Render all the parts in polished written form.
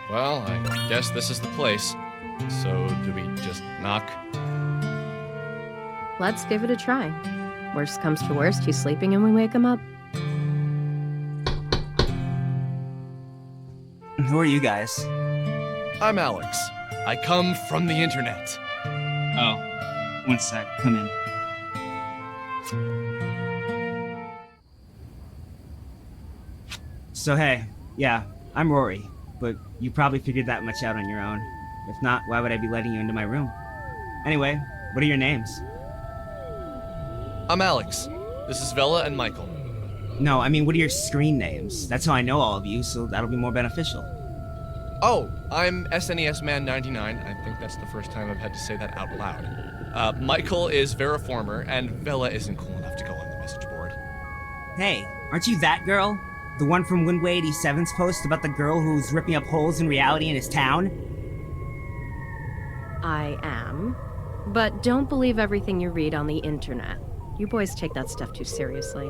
Well, I guess this is the place. So, do we just knock? Let's give it a try. Worst comes to worst, he's sleeping and we wake him up. Who are you guys? I'm Alex. I come from the internet. Oh, one sec. Come in. So hey, yeah, I'm Rory, but you probably figured that much out on your own. If not, why would I be letting you into my room? Anyway, what are your names? I'm Alex. This is Vela and Michael. No, I mean, what are your screen names? That's how I know all of you, so that'll be more beneficial. Oh, I'm SNES Man 99. I think that's the first time I've had to say that out loud. Michael is Veriformer, and Vela isn't cool enough to go on the message board. Hey, aren't you that girl? The one from Windway 87's post about the girl who's ripping up holes in reality in his town? I am. But don't believe everything you read on the internet. You boys take that stuff too seriously.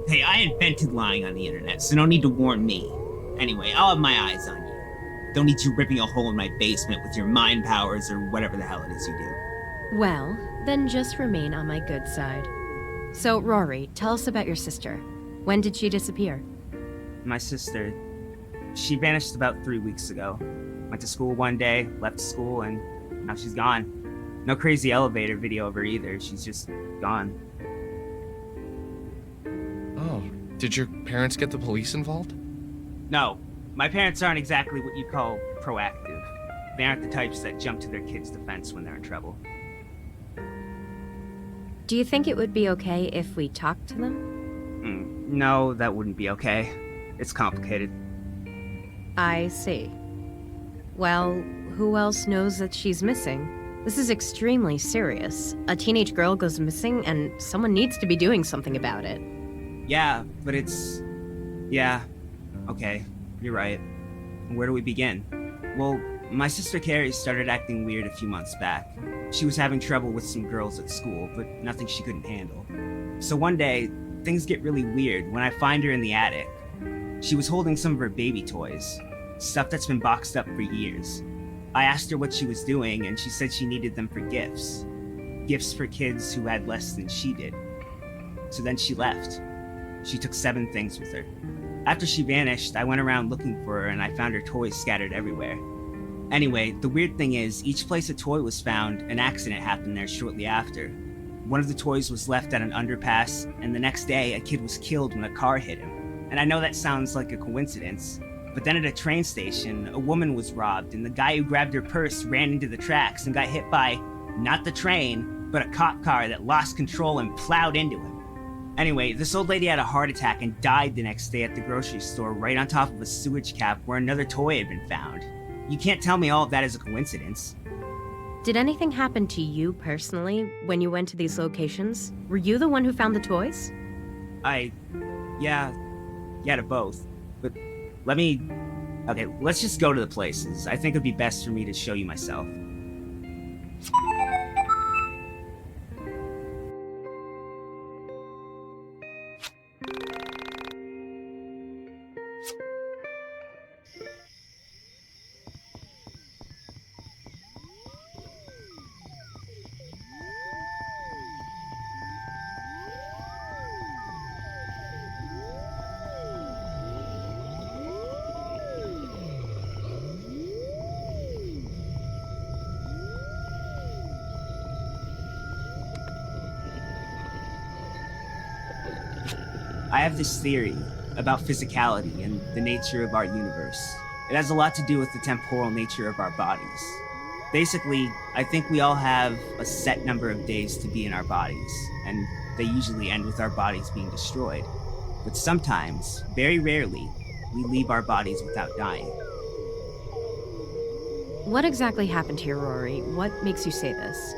Hey, I invented lying on the internet, so no need to warn me. Anyway, I'll have my eyes on you. Don't need you ripping a hole in my basement with your mind powers or whatever the hell it is you do. Well, then just remain on my good side. So, Rory, tell us about your sister. When did she disappear? My sister, she vanished about 3 weeks ago. Went to school one day, left school, and now she's gone. No crazy elevator video of her either, she's just gone. Oh, did your parents get the police involved? No, my parents aren't exactly what you'd call proactive. They aren't the types that jump to their kids' defense when they're in trouble. Do you think it would be okay if we talked to them? No, that wouldn't be okay. It's complicated. I see. Well, who else knows that she's missing? This is extremely serious. A teenage girl goes missing and someone needs to be doing something about it. Yeah, but it's... Yeah, okay, you're right. Where do we begin? Well, my sister Carrie started acting weird a few months back. She was having trouble with some girls at school, but nothing she couldn't handle. So one day, things get really weird when I find her in the attic. She was holding some of her baby toys, stuff that's been boxed up for years. I asked her what she was doing, and she said she needed them for gifts. Gifts for kids who had less than she did. So then she left. She took 7 things with her. After she vanished, I went around looking for her and I found her toys scattered everywhere. Anyway, the weird thing is, each place a toy was found, an accident happened there shortly after. One of the toys was left at an underpass, and the next day, a kid was killed when a car hit him. And I know that sounds like a coincidence, but then at a train station, a woman was robbed, and the guy who grabbed her purse ran into the tracks and got hit by, not the train, but a cop car that lost control and plowed into him. Anyway, this old lady had a heart attack and died the next day at the grocery store right on top of a sewage cap where another toy had been found. You can't tell me all of that is a coincidence. Did anything happen to you personally when you went to these locations? Were you the one who found the toys? Yeah, to both. But okay, let's just go to the places. I think it'd be best for me to show you myself. I have this theory about physicality and the nature of our universe. It has a lot to do with the temporal nature of our bodies. Basically, I think we all have a set number of days to be in our bodies, and they usually end with our bodies being destroyed. But sometimes, very rarely, we leave our bodies without dying. What exactly happened here, Rory? What makes you say this?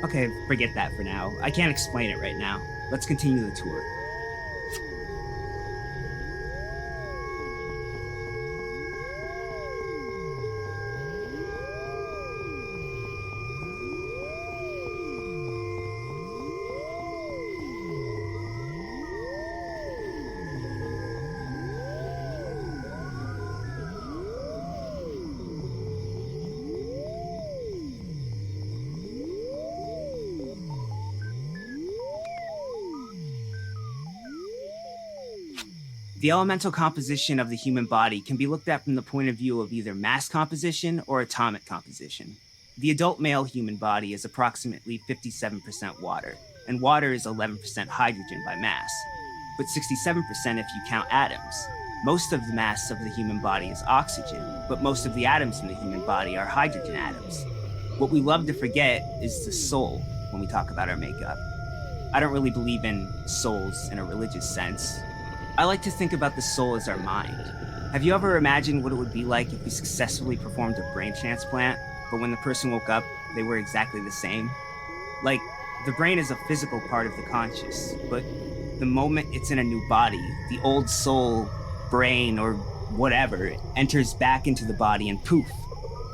Okay, forget that for now. I can't explain it right now. Let's continue the tour. The elemental composition of the human body can be looked at from the point of view of either mass composition or atomic composition. The adult male human body is approximately 57% water, and water is 11% hydrogen by mass, but 67% if you count atoms. Most of the mass of the human body is oxygen, but most of the atoms in the human body are hydrogen atoms. What we love to forget is the soul when we talk about our makeup. I don't really believe in souls in a religious sense. I like to think about the soul as our mind. Have you ever imagined what it would be like if we successfully performed a brain transplant, but when the person woke up, they were exactly the same? Like, the brain is a physical part of the conscious, but the moment it's in a new body, the old soul, brain, or whatever enters back into the body and poof,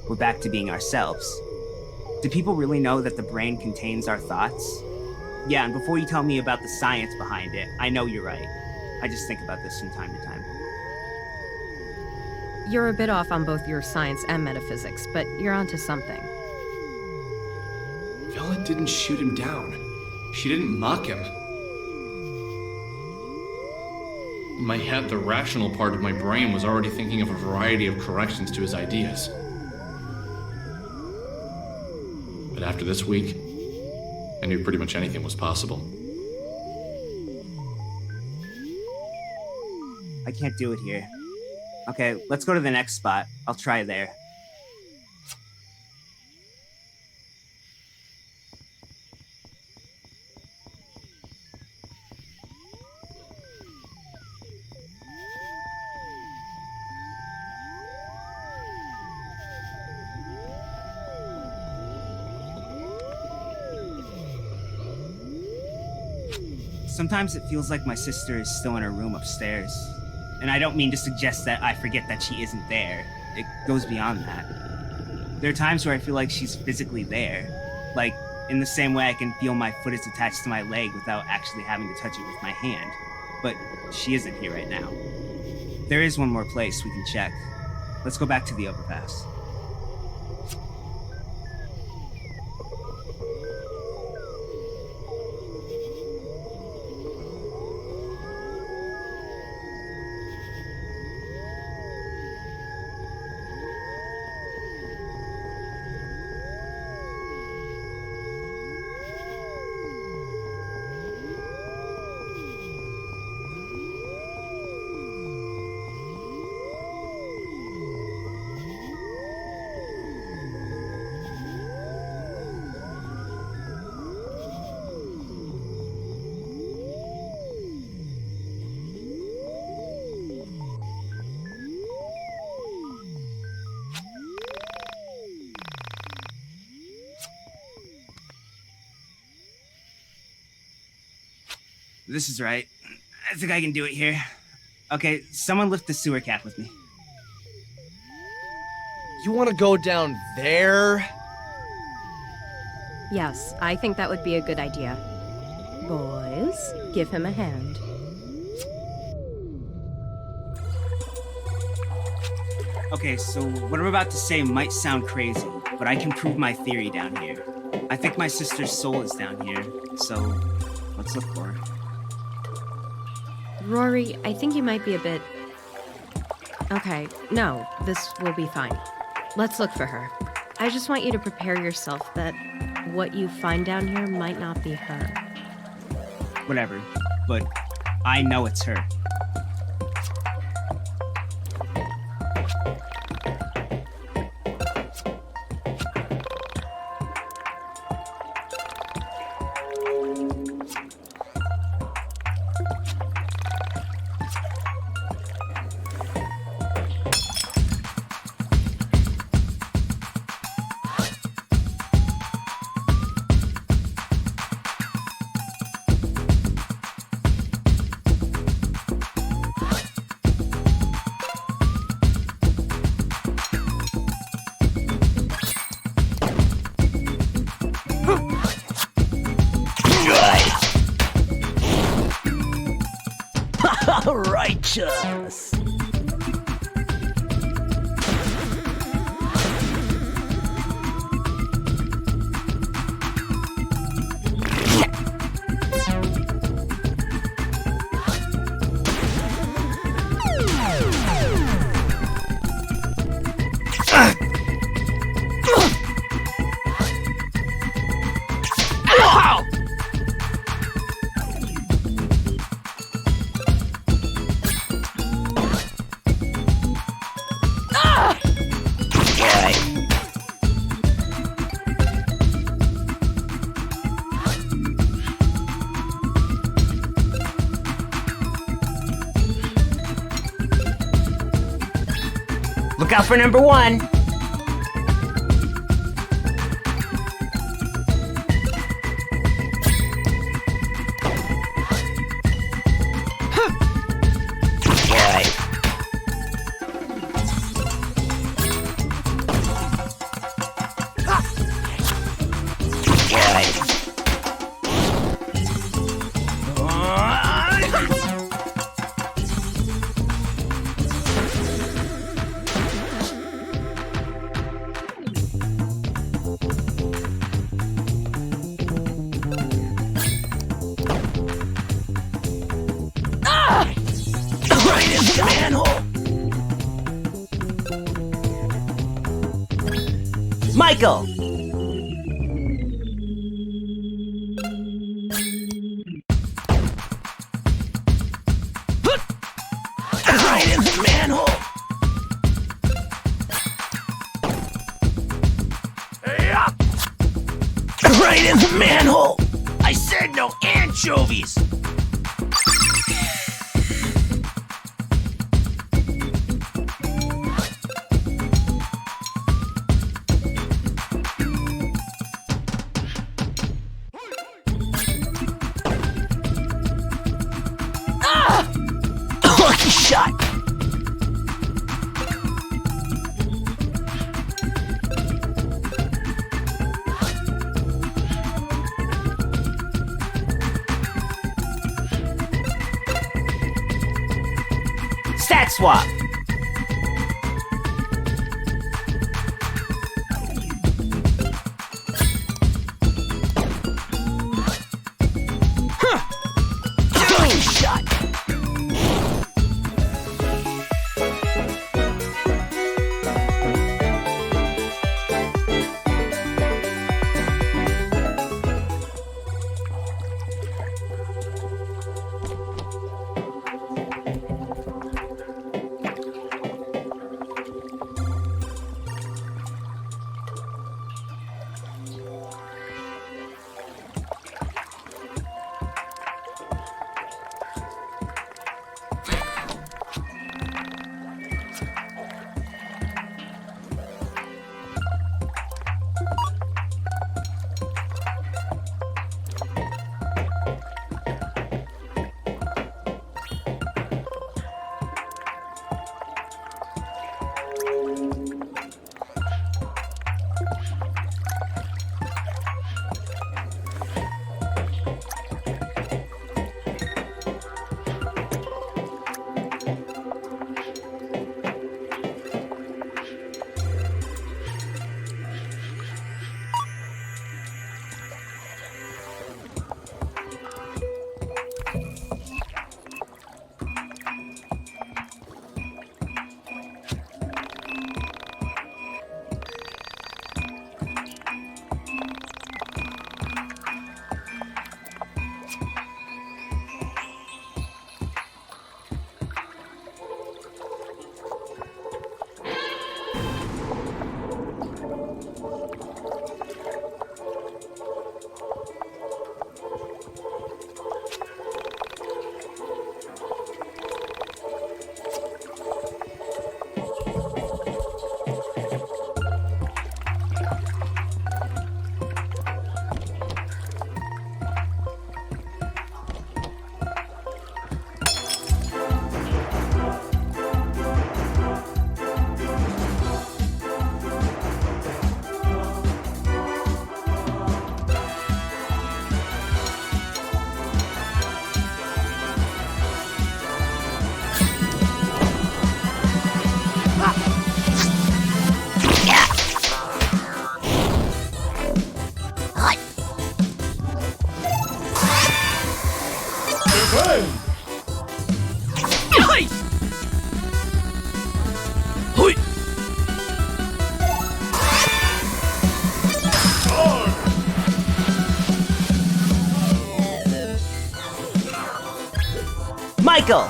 we're back to being ourselves. Do people really know that the brain contains our thoughts? Yeah, and before you tell me about the science behind it, I know you're right. I just think about this from time to time. You're a bit off on both your science and metaphysics, but you're onto something. Vela didn't shoot him down. She didn't mock him. In my head, the rational part of my brain was already thinking of a variety of corrections to his ideas. But after this week, I knew pretty much anything was possible. I can't do it here. Okay, let's go to the next spot. I'll try there. Sometimes it feels like my sister is still in her room upstairs. And I don't mean to suggest that I forget that she isn't there. It goes beyond that. There are times where I feel like she's physically there. Like, in the same way I can feel my foot is attached to my leg without actually having to touch it with my hand. But she isn't here right now. There is one more place we can check. Let's go back to the overpass. This is right. I think I can do it here. Okay, someone lift the sewer cap with me. You want to go down there? Yes, I think that would be a good idea. Boys, give him a hand. Okay, so what I'm about to say might sound crazy, but I can prove my theory down here. I think my sister's soul is down here, so let's look for her. Rory, I think you might be a bit... Okay, no, this will be fine. Let's look for her. I just want you to prepare yourself that what you find down here might not be her. Whatever, but I know it's her. Righteous. Look out for number 1. Michael! Right in the manhole! Right in the manhole! I said no anchovies! Lucky shot! Stat swap! Lucky shot! Michael!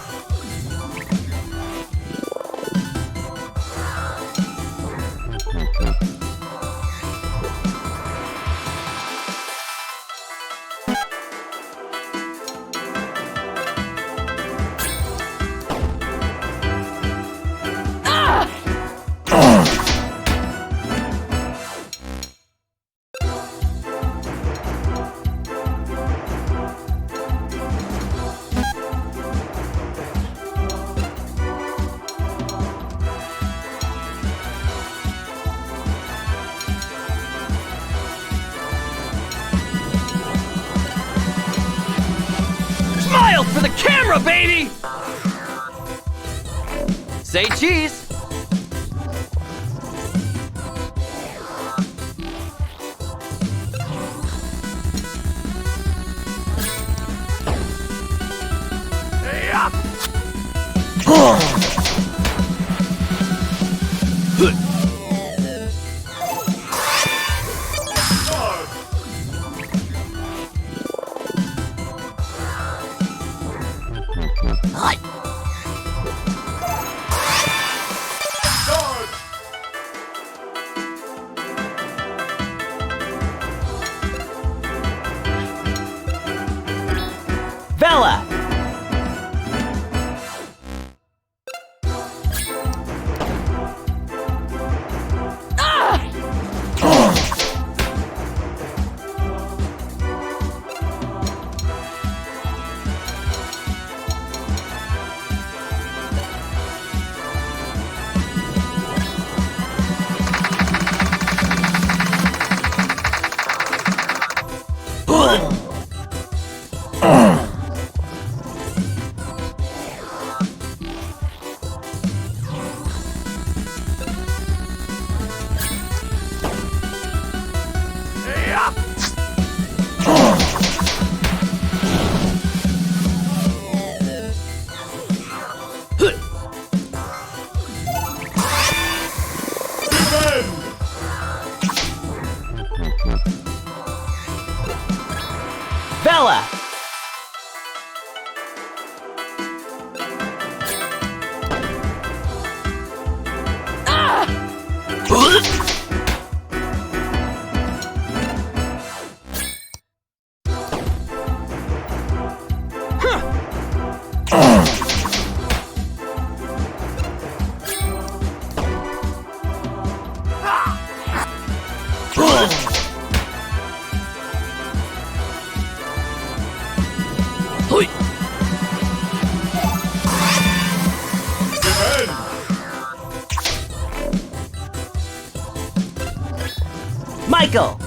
Wild for the camera, baby! Say cheese! Bella! Bella! Michael!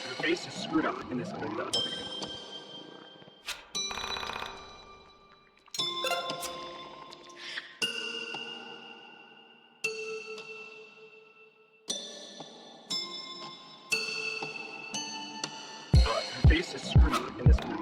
Your face is screwed up in this other base is screwed in this manner.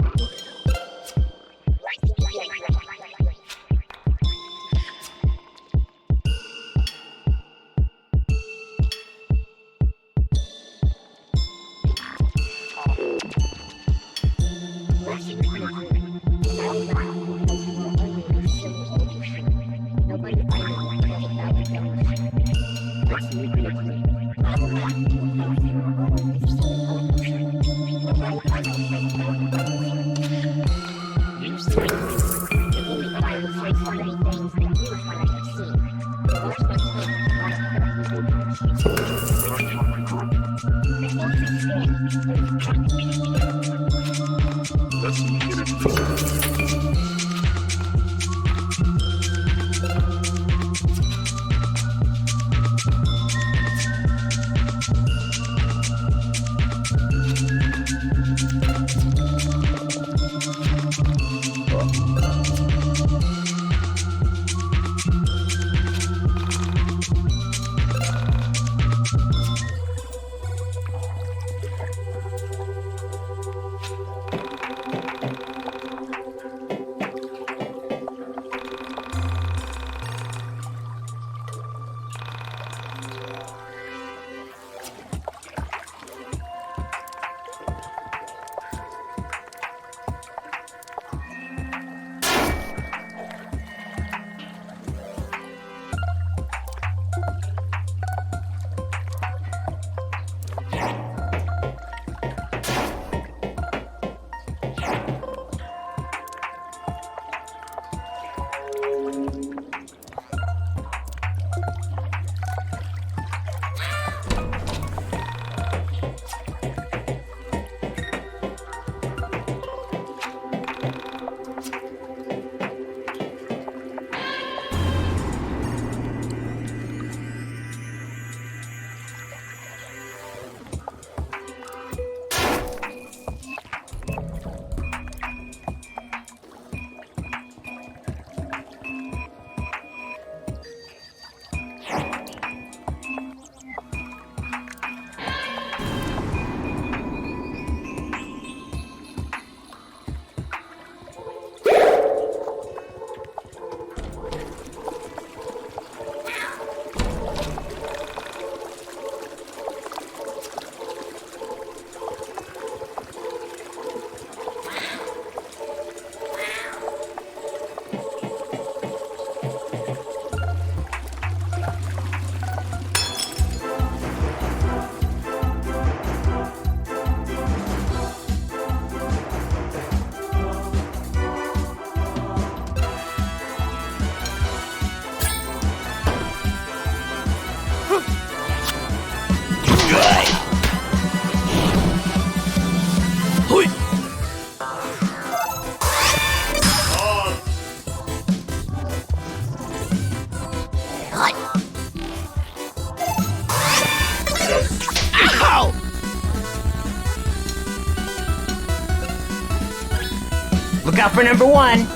Look out for number one.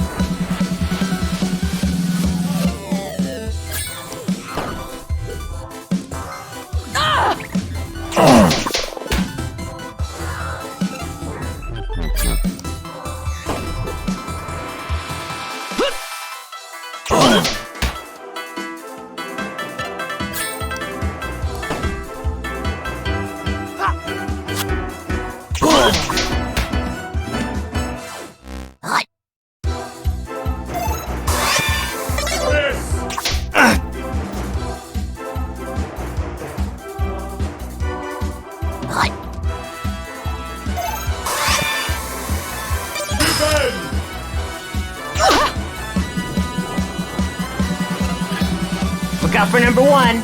Look out for number one.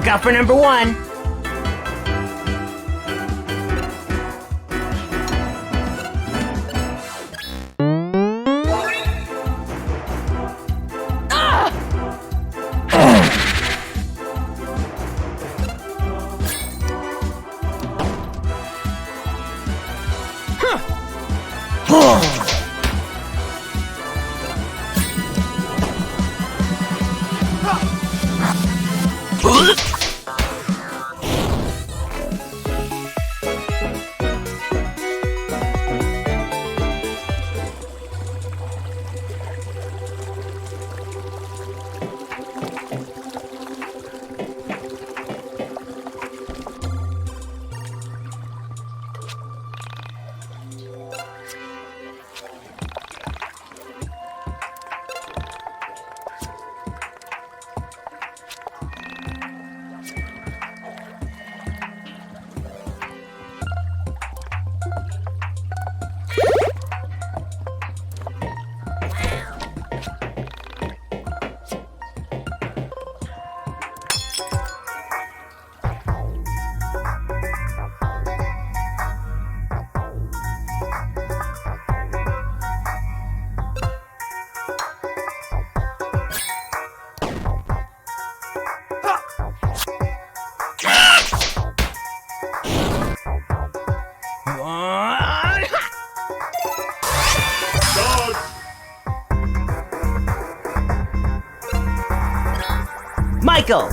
Look out for number one. Michael!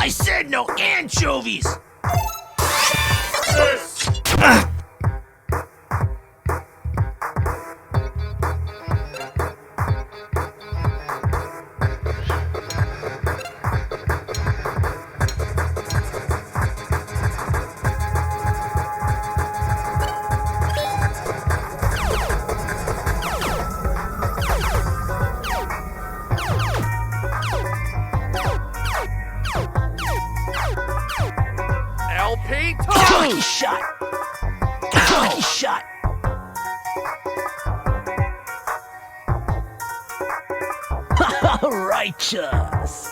I said no anchovies! LP Lucky shot! Lucky shot! Righteous!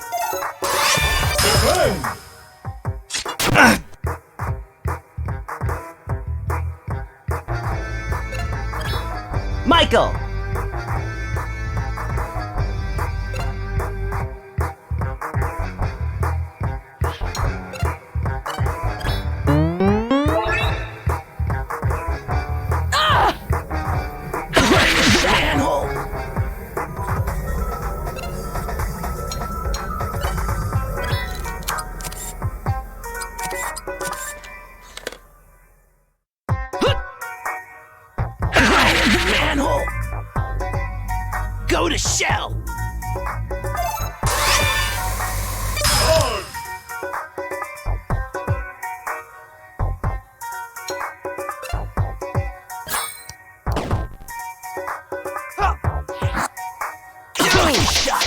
Michael! Manhole! Manhole! Go to shell! Lucky shot!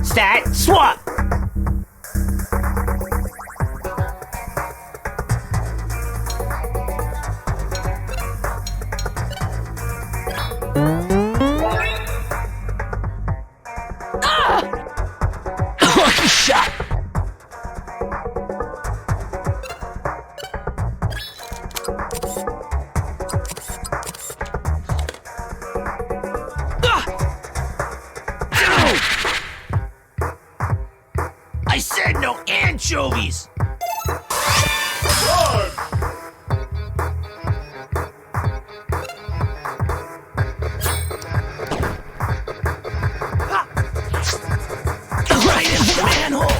Stat swap! Lucky shot! I said no anchovies! Right in the manhole!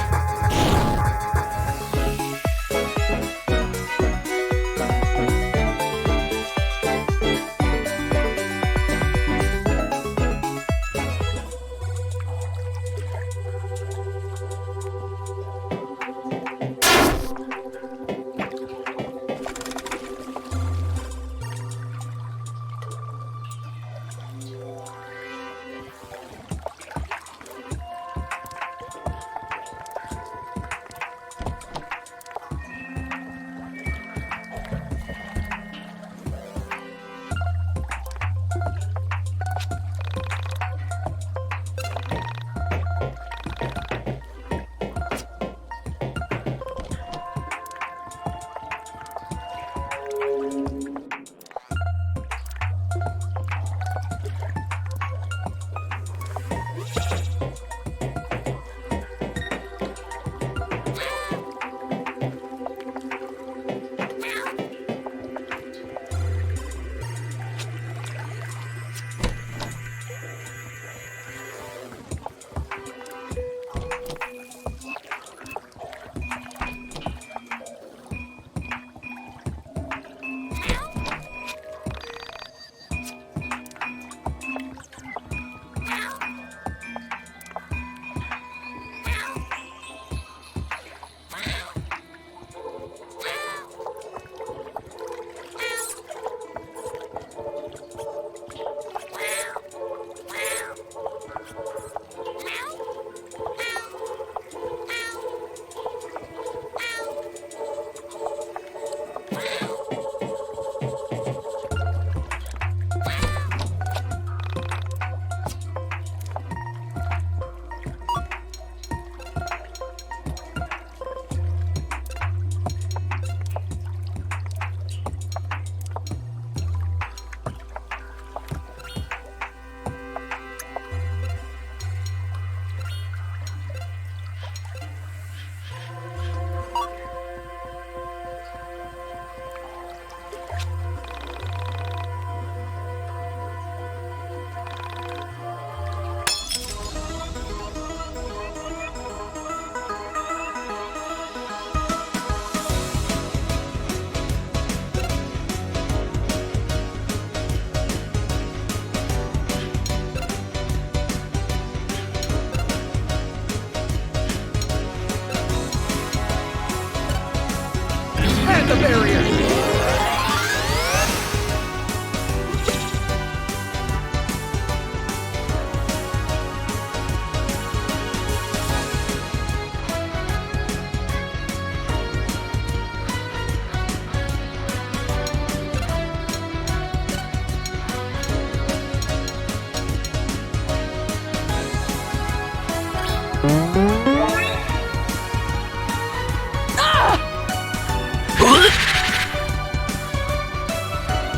the barrier!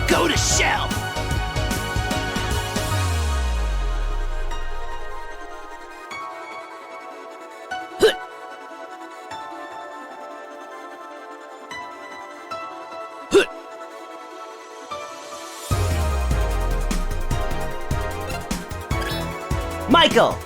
Go to shell! Michael!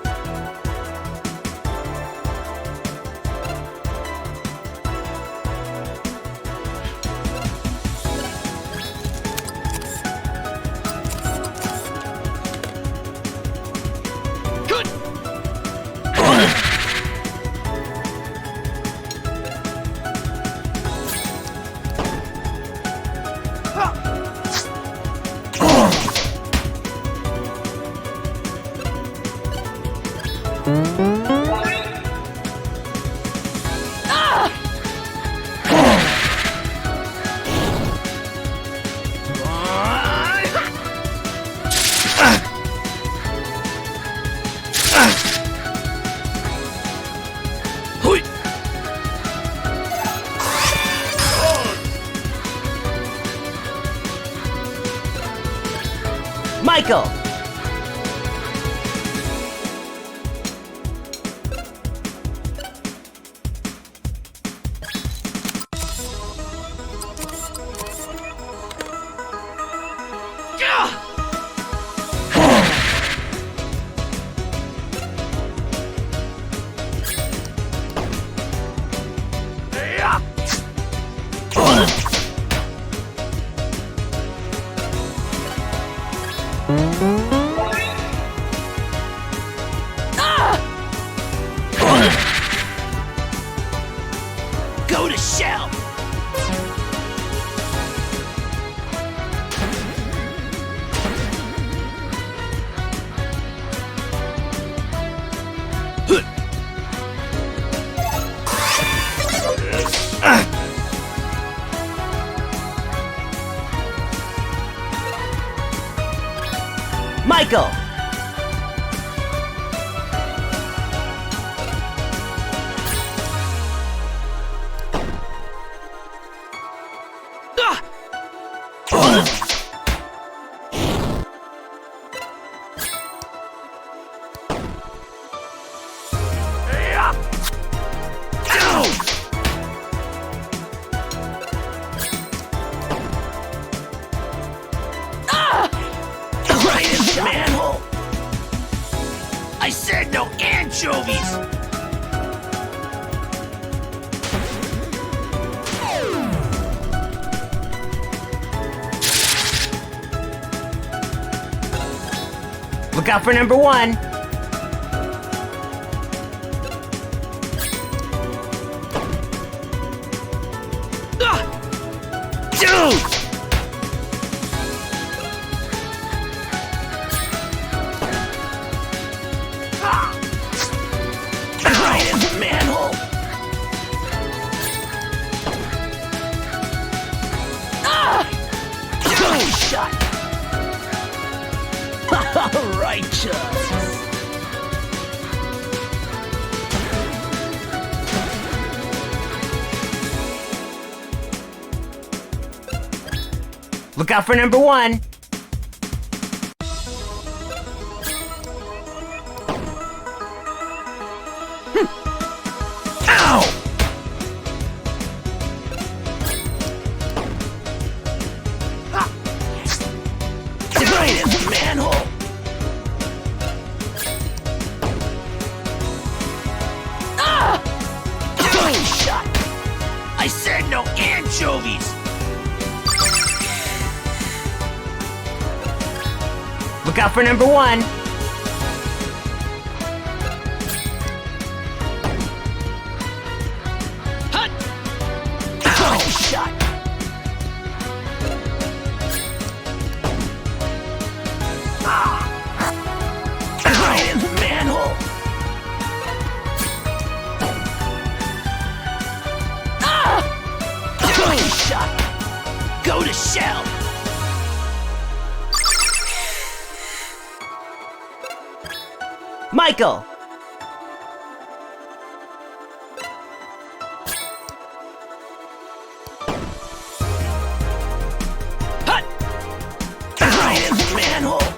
Michael! Go to shell! Michael! Right in the manhole! I said no anchovies! Look out for number 1. Dude! Right in the manhole! Good shot! Righteous! Look out for number 1. Ow! Right in the manhole! Good shot! I said no anchovies! Look out for number 1. Good shot! Lucky shot. Go to shell. Michael! Hut. Right in the manhole.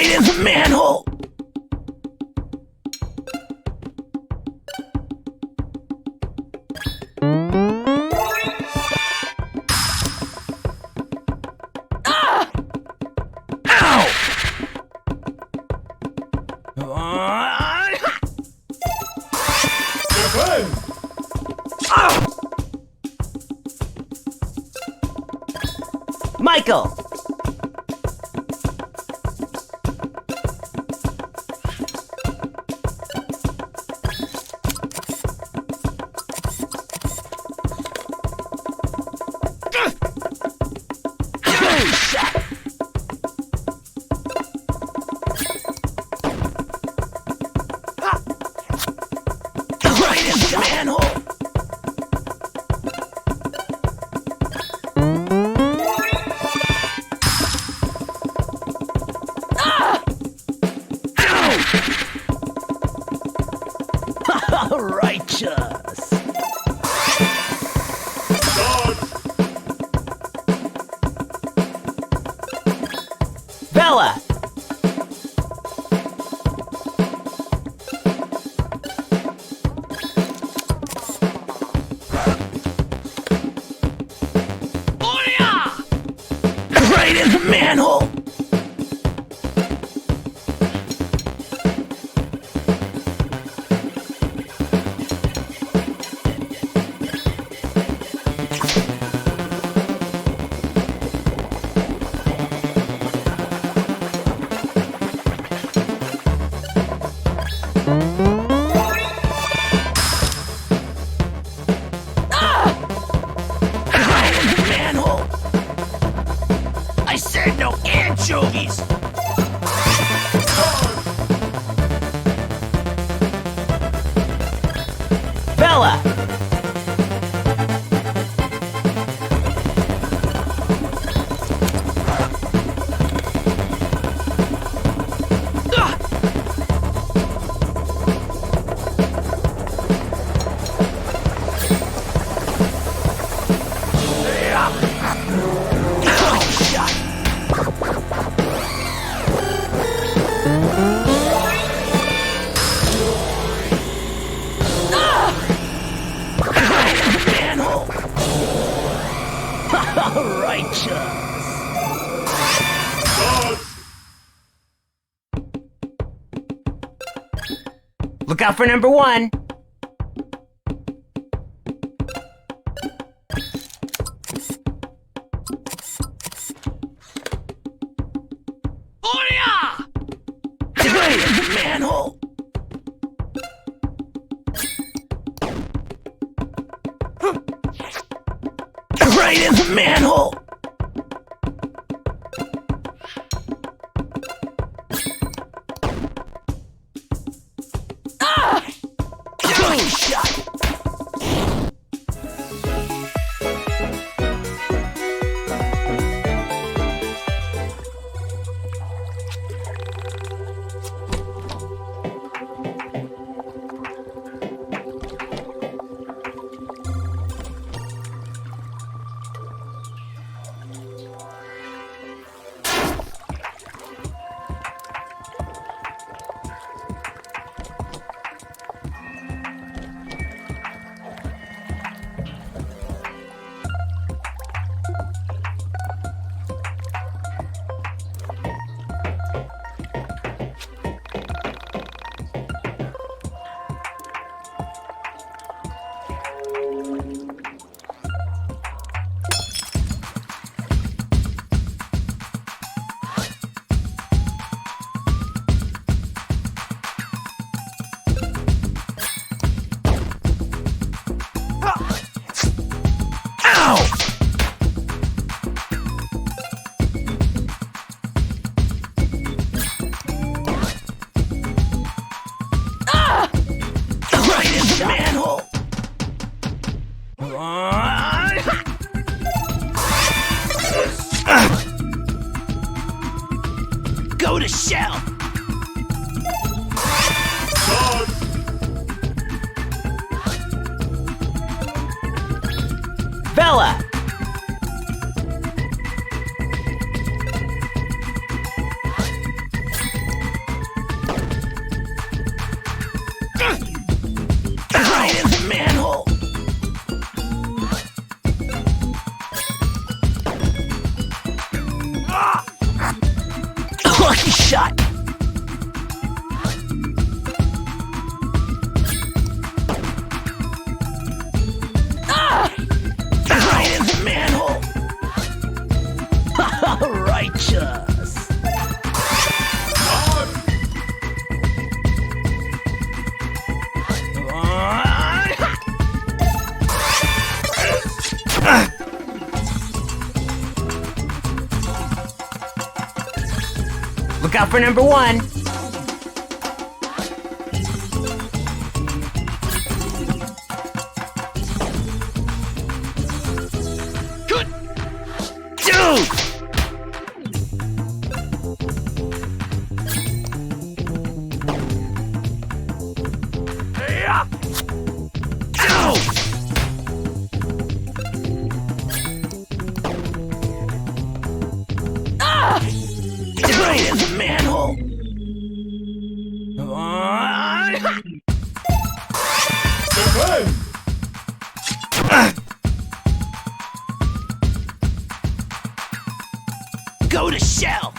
Right in the manhole! Michael! Right in the manhole! Righteous! Bella! Right in the manhole! Right in the manhole! I said no anchovies! Bella! Manhole! Righteous! Look out for number 1! Right in the manhole! Right in the manhole! Good shot! Go to shell! Bella! Lucky shot! Right in the manhole! Righteous! Look out for number one! Good. Dude! Yeah. Right in the manhole! Go to shell!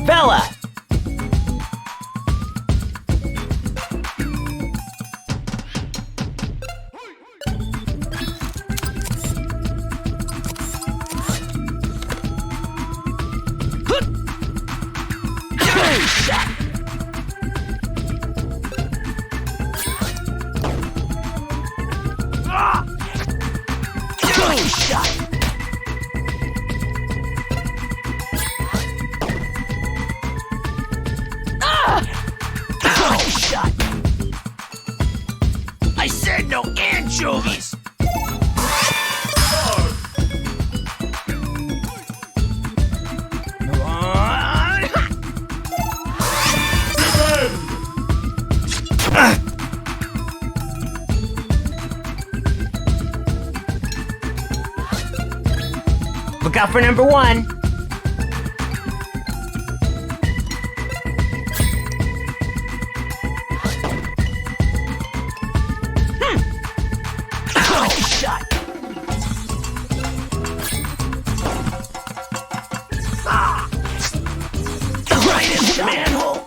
Bella! I said no anchovies. Look out for number one! Shot! Right in the manhole!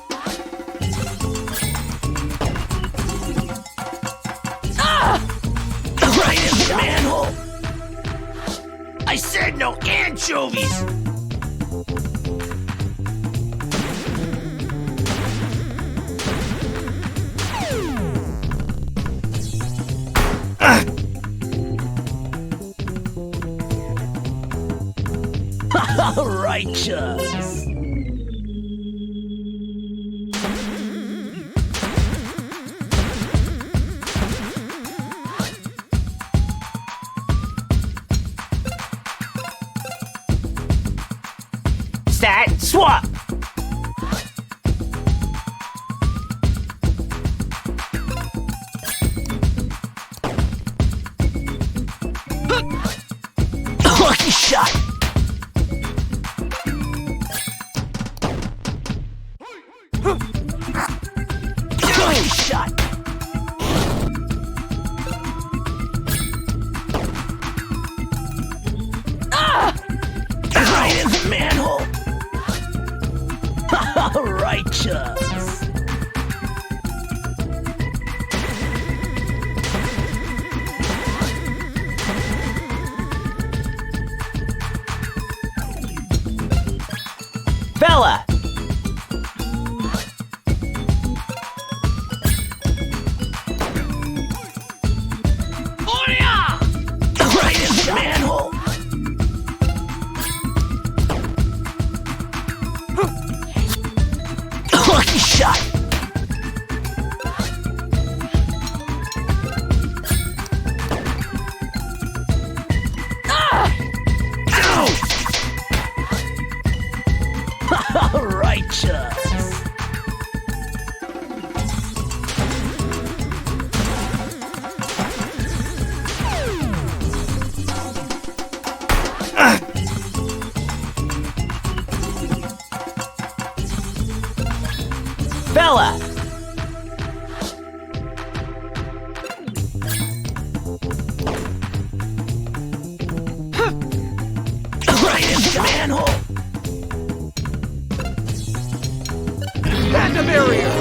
Right in the manhole! I said no anchovies. Righteous! Stat, swap! Lucky shot! Lucky shot! Right in the manhole! Righteous! manhole. And a barrier!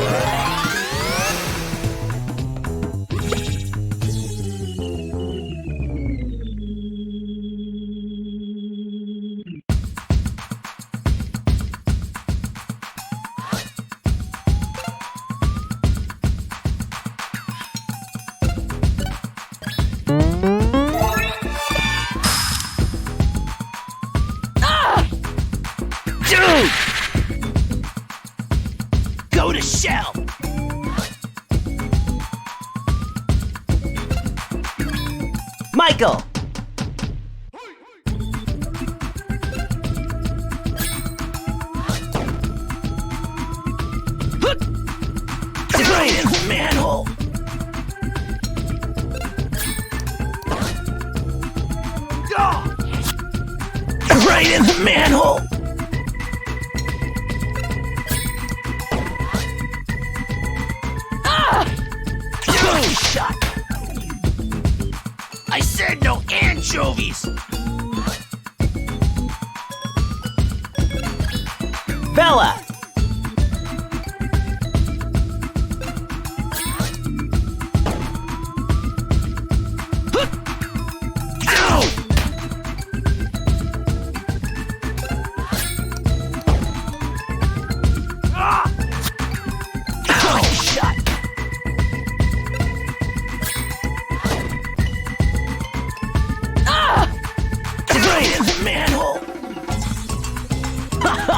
Dude! Go to shell. Michael! Right in the manhole. Right in the manhole. Good shot. I said no anchovies. Bella. Right in the manhole.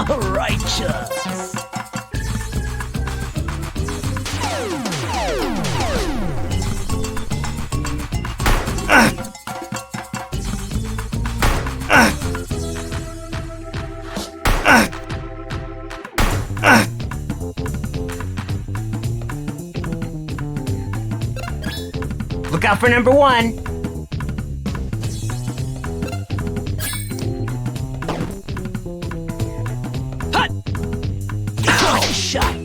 Righteous. Look out for number one. Hut! Oh, shot.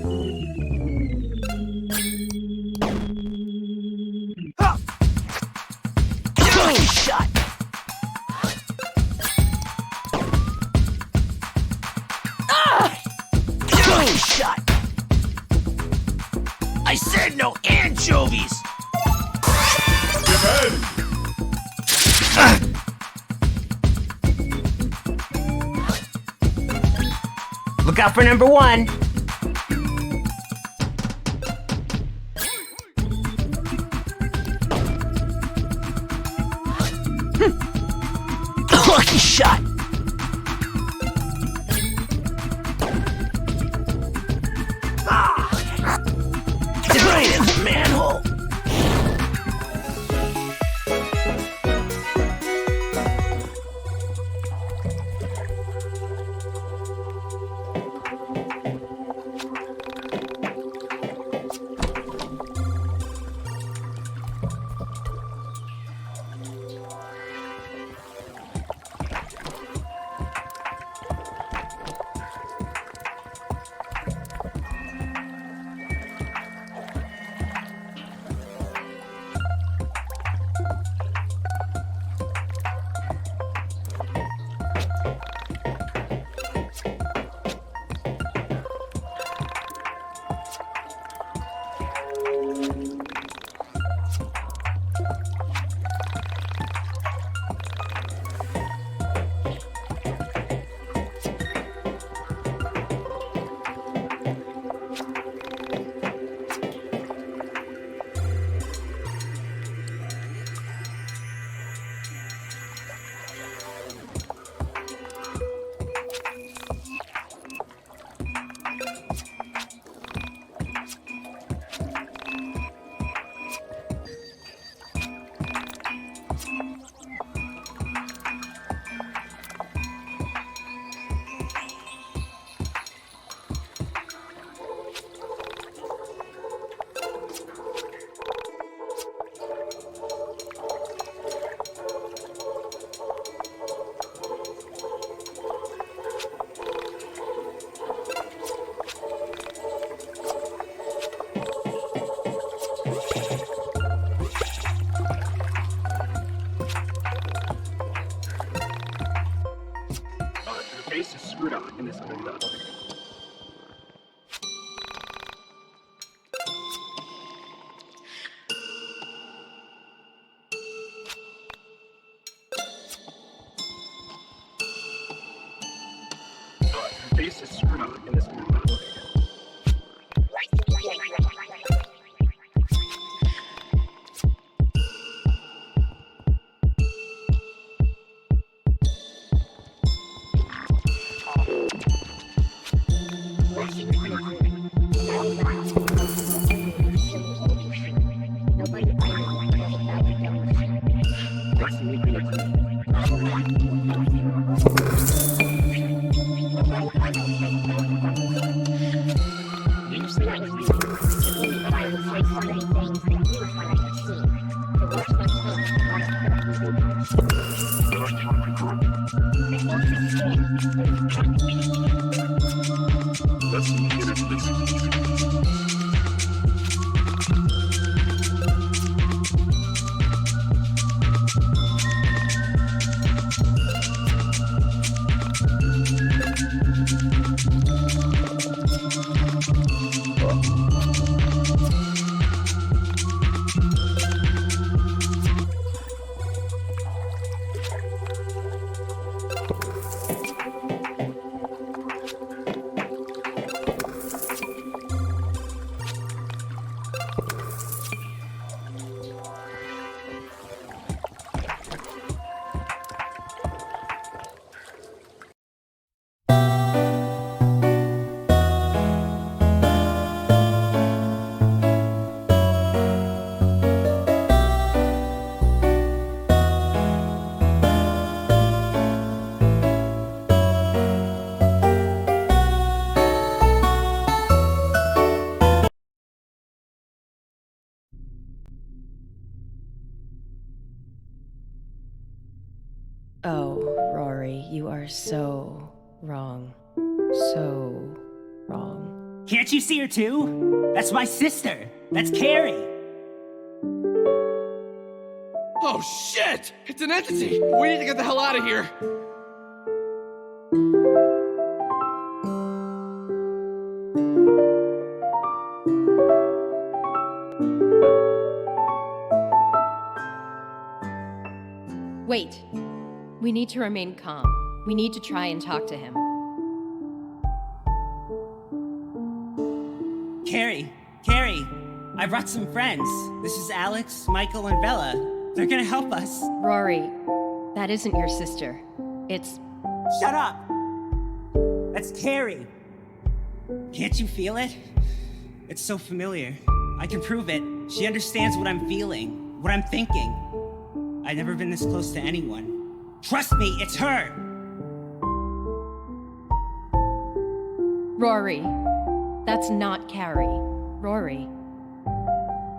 Oh, shot. Oh, shot. I said no anchovies. Look out for number one. Lucky shot. Right in the manhole. is screwed up in this movie. Oh, Rory, you are so wrong. So wrong. Can't you see her too? That's my sister. That's Carrie. Oh shit! It's an entity! We need to get the hell out of here! Wait. We need to remain calm. We need to try and talk to him. Carrie, I brought some friends. This is Alex, Michael, and Bella. They're gonna help us. Rory, that isn't your sister. It's... Shut up! That's Carrie. Can't you feel it? It's so familiar. I can prove it. She understands what I'm feeling, what I'm thinking. I've never been this close to anyone. Trust me, it's her! Rory. That's not Carrie. Rory.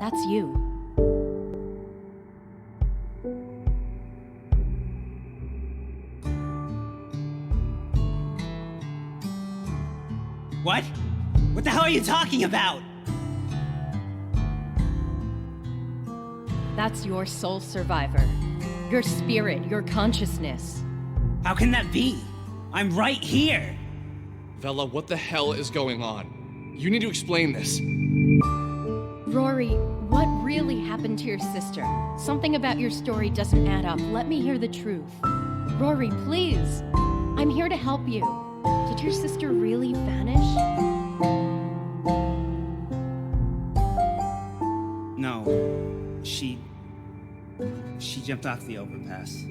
That's you. What? What the hell are you talking about? That's your soul survivor. Your spirit, your consciousness. How can that be? I'm right here! Vela, what the hell is going on? You need to explain this. Rory, what really happened to your sister? Something about your story doesn't add up. Let me hear the truth. Rory, please. I'm here to help you. Did your sister really vanish? No. She jumped off the overpass.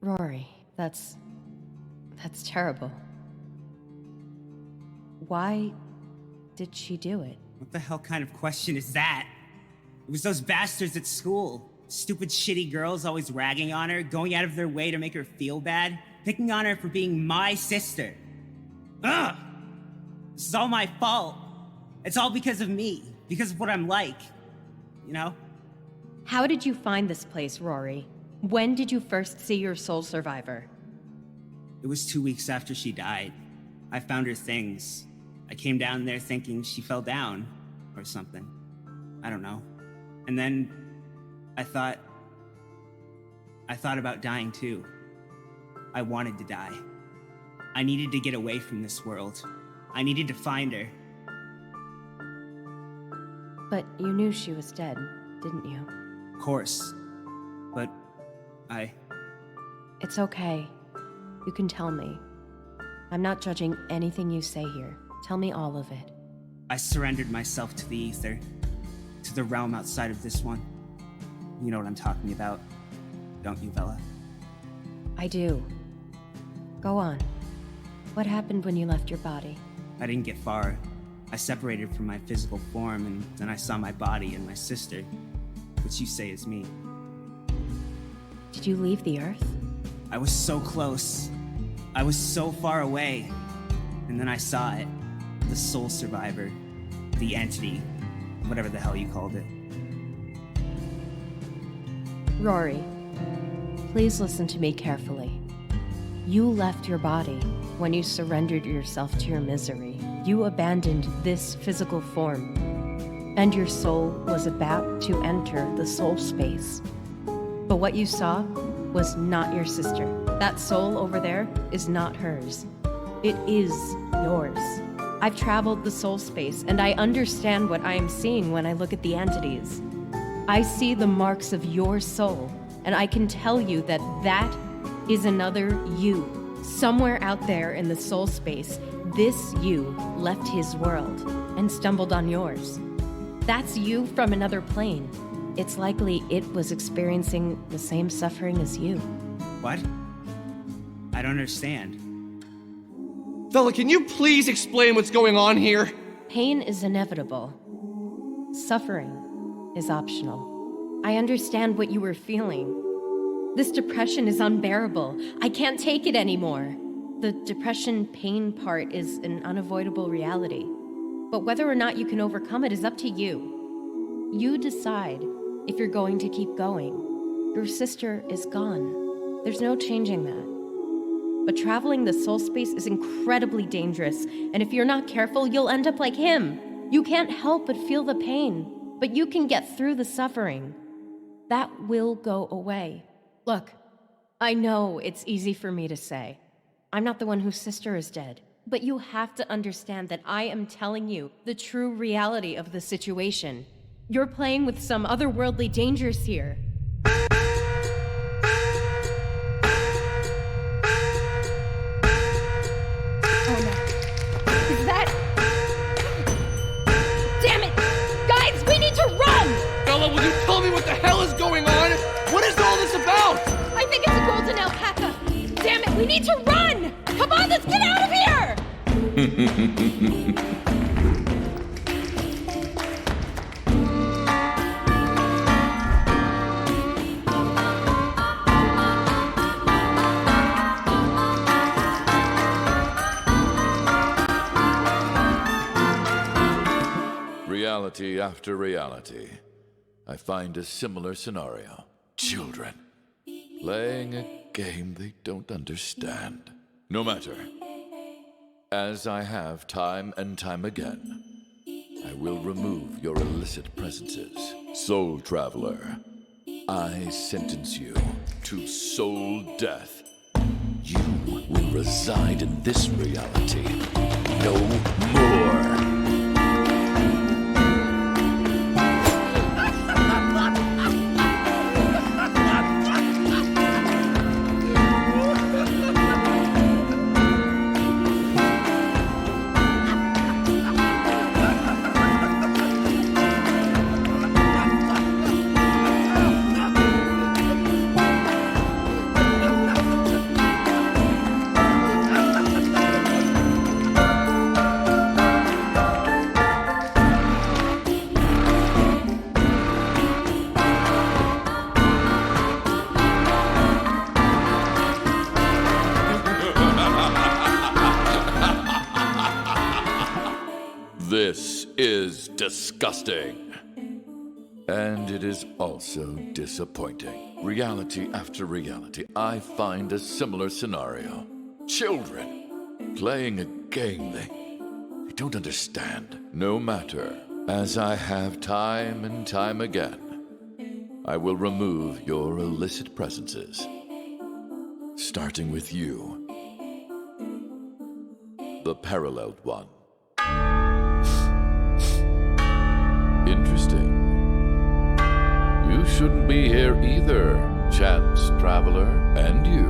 Rory, that's terrible. Why did she do it? What the hell kind of question is that? It was those bastards at school. Stupid, shitty girls always ragging on her, going out of their way to make her feel bad, picking on her for being my sister. Ugh! This is all my fault. It's all because of me, because of what I'm like. You know? How did you find this place, Rory? When did you first see your soul survivor? It was 2 weeks after she died. I found her things. I came down there thinking she fell down or something. I don't know. And then I thought about dying too. I wanted to die. I needed to get away from this world. I needed to find her. But you knew she was dead, didn't you? Of course. But It's okay. You can tell me. I'm not judging anything you say here. Tell me all of it. I surrendered myself to the ether, to the realm outside of this one. You know what I'm talking about, don't you, Vela? I do. Go on. What happened when you left your body? I didn't get far. I separated from my physical form, and then I saw my body and my sister, which you say is me. Did you leave the Earth? I was so close. I was so far away. And then I saw it. The soul survivor. The entity. Whatever the hell you called it. Rory, please listen to me carefully. You left your body when you surrendered yourself to your misery. You abandoned this physical form, and your soul was about to enter the soul space. But what you saw was not your sister. That soul over there is not hers. It is yours. I've traveled the soul space, and I understand what I am seeing when I look at the entities. I see the marks of your soul, and I can tell you that that is another you. Somewhere out there in the soul space, this you left his world and stumbled on yours. That's you from another plane. It's likely it was experiencing the same suffering as you. What? I don't understand. Vela, can you please explain what's going on here? Pain is inevitable. Suffering is optional. I understand what you were feeling. This depression is unbearable. I can't take it anymore. The depression pain part is an unavoidable reality. But whether or not you can overcome it is up to you. You decide if you're going to keep going. Your sister is gone. There's no changing that. But traveling the soul space is incredibly dangerous, and if you're not careful, you'll end up like him. You can't help but feel the pain, but you can get through the suffering. That will go away. Look, I know it's easy for me to say. I'm not the one whose sister is dead. But you have to understand that I am telling you the true reality of the situation. You're playing with some otherworldly dangers here. Oh no. Is that... Damn it! Guys, we need to run! Vela, will you tell me what the hell is going on? What is all this about? I think it's a golden alpaca. Damn it, we need to run! Come on, let's get out of here! Reality after reality, I find a similar scenario. Children playing a game they don't understand. No matter. As I have time and time again, I will remove your illicit presences. Soul Traveler, I sentence you to soul death. You will reside in this reality no more. This is disgusting. And it is also disappointing. Reality after reality, I find a similar scenario. Children playing a game they don't understand. No matter, as I have time and time again, I will remove your illicit presences. Starting with you, the paralleled one. Interesting. You shouldn't be here either. chance traveler, and you,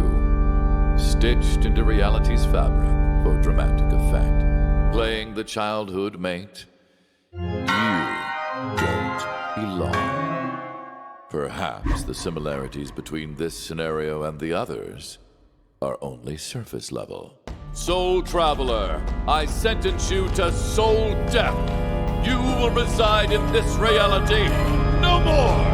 stitched into reality's fabric for dramatic effect, playing the childhood mate. You don't belong. Perhaps the similarities between this scenario and the others are only surface level. Soul Traveler, I sentence you to soul death. You will reside in this reality no more!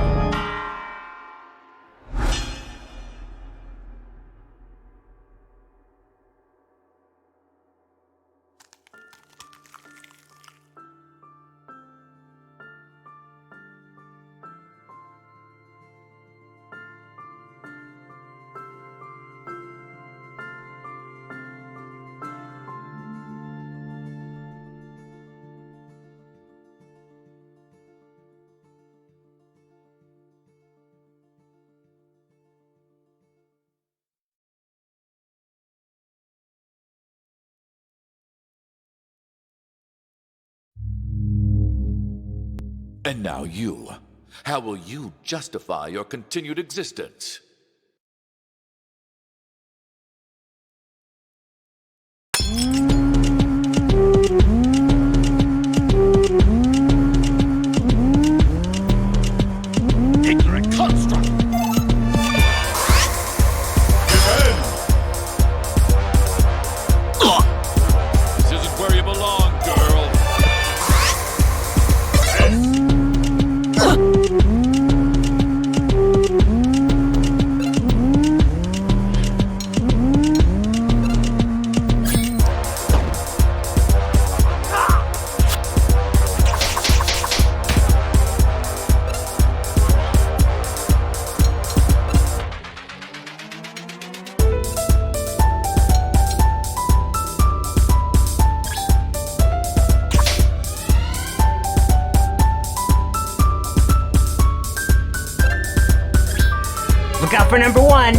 And now you. How will you justify your continued existence? Ignorant construct! This isn't where you belong, girl. Look out for number 1.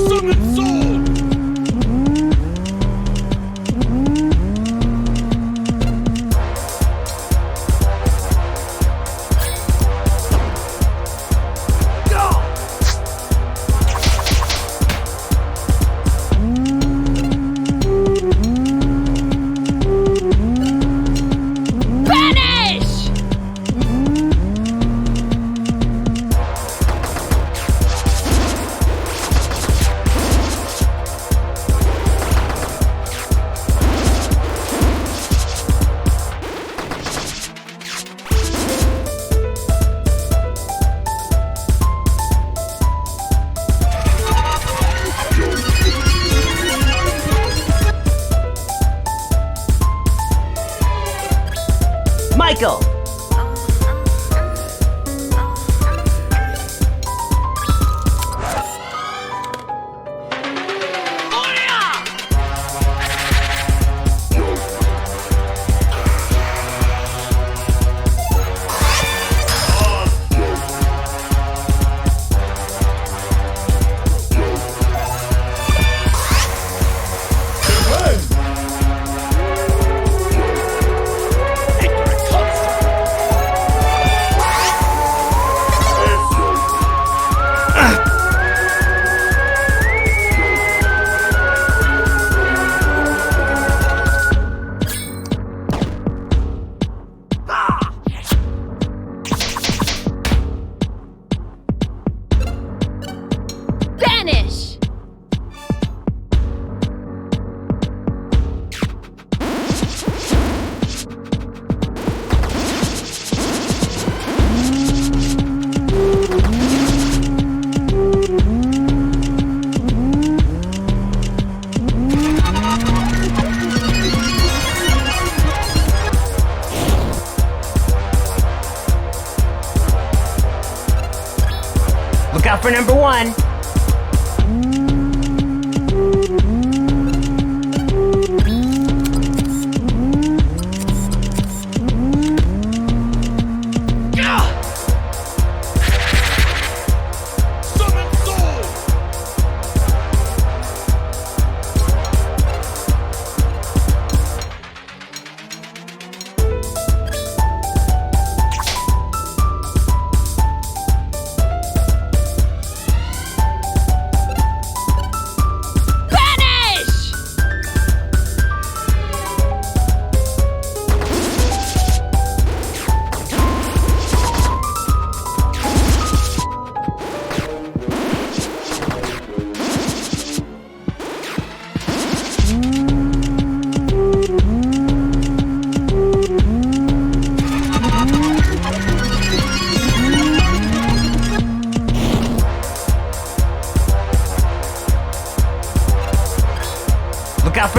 Summon soul! Michael! Vanish! Look out for number 1. Summon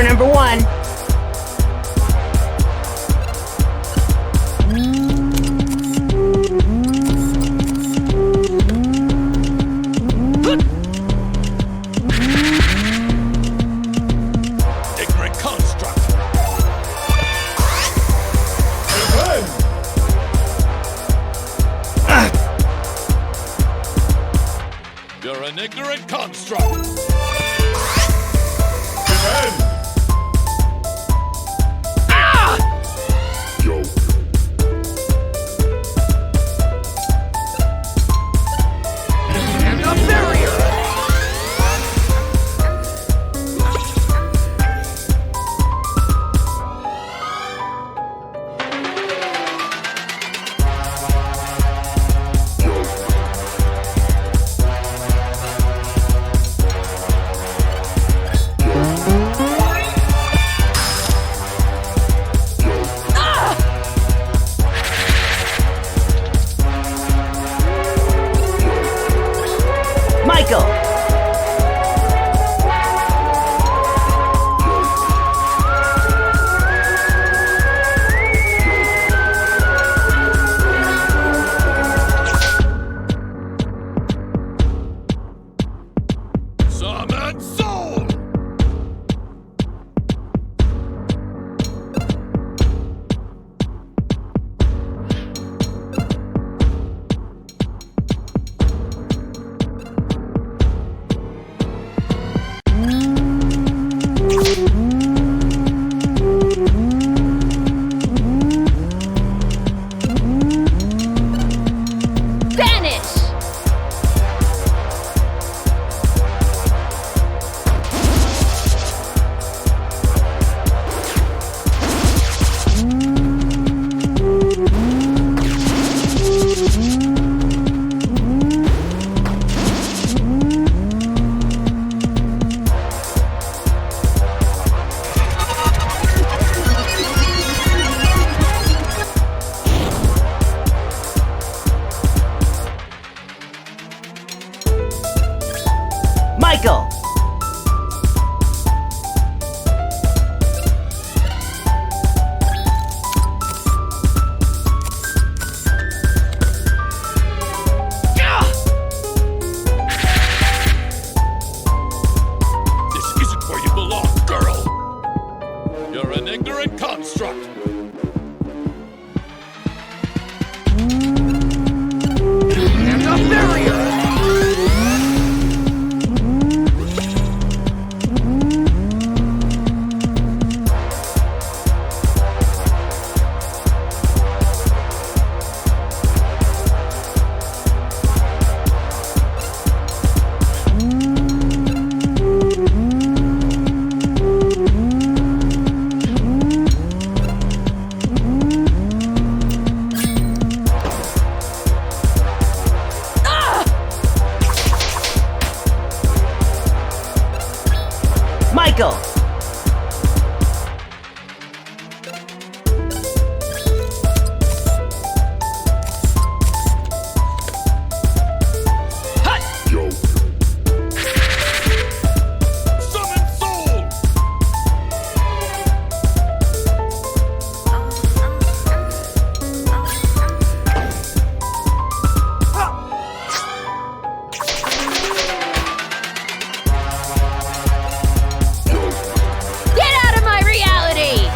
number one. Ignorant construct. You're an ignorant construct. And a barrier! Michael. Summon soul. Vanish! Michael. This isn't where you belong, girl. You're an ignorant construct. And a barrier! Michael. Summon soul. Get out of my reality!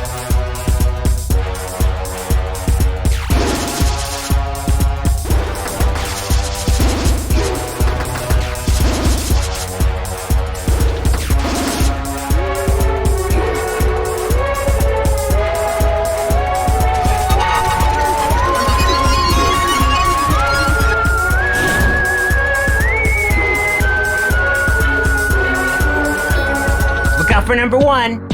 Look out for number one.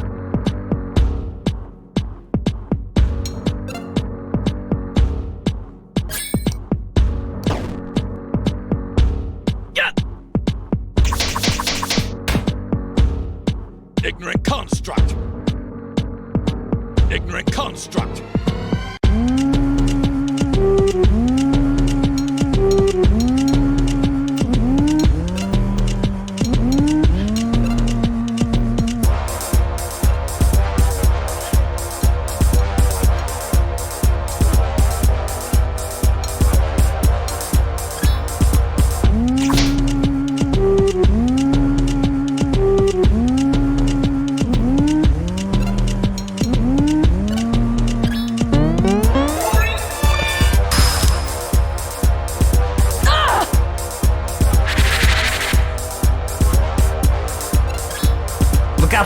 Ignorant construct. Ignorant construct.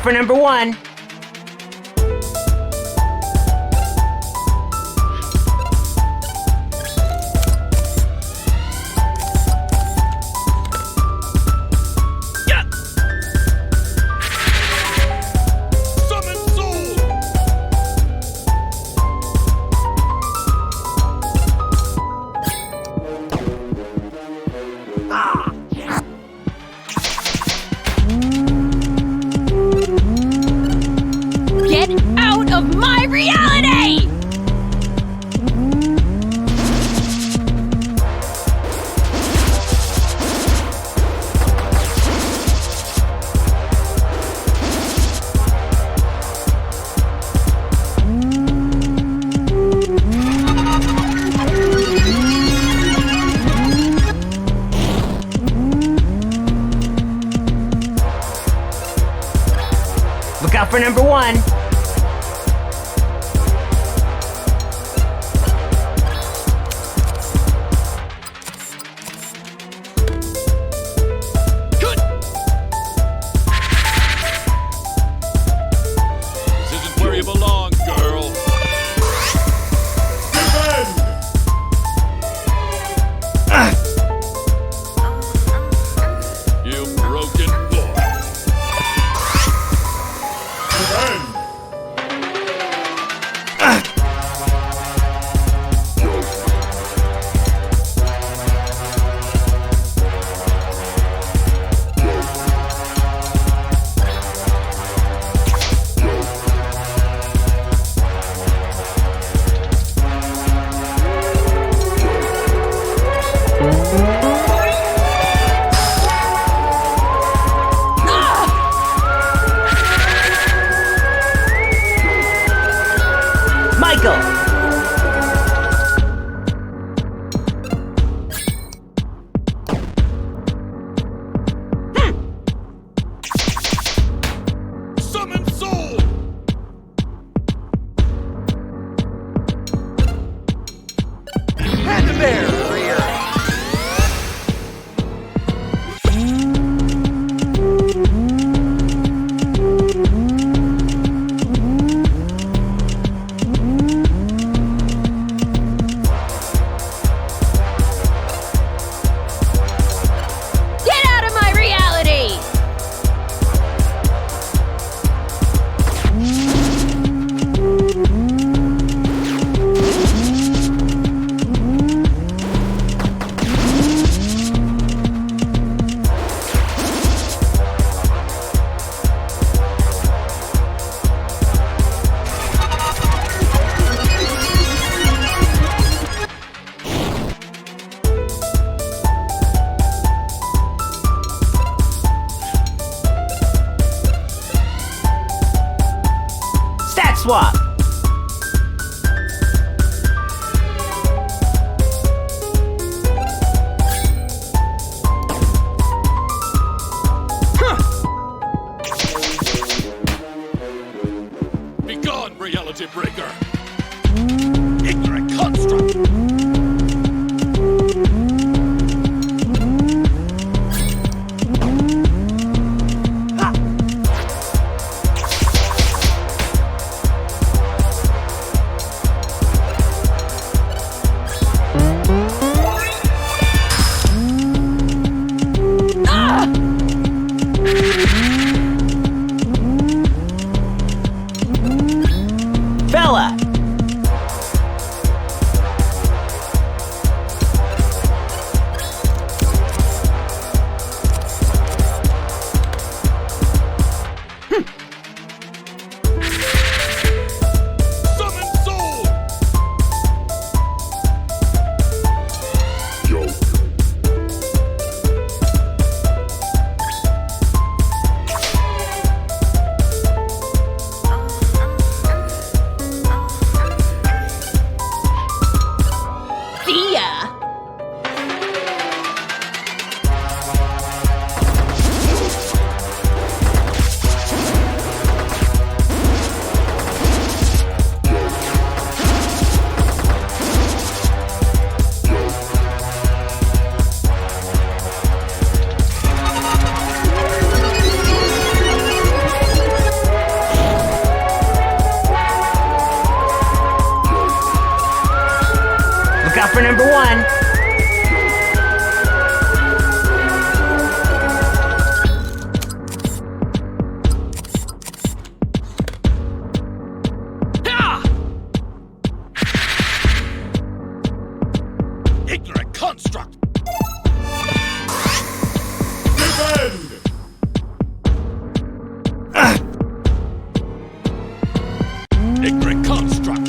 for number 1. Summon Soul! Get out of my reality! Look out for number 1. Good! This isn't where you belong, girl. You broken boy. Michael! Summon Soul! Panda Bear! Get out of my reality! Stat swap! Begone, reality breaker! Ignorant construct! Bella! out for number 1. Ignorant construct! Ignorant construct!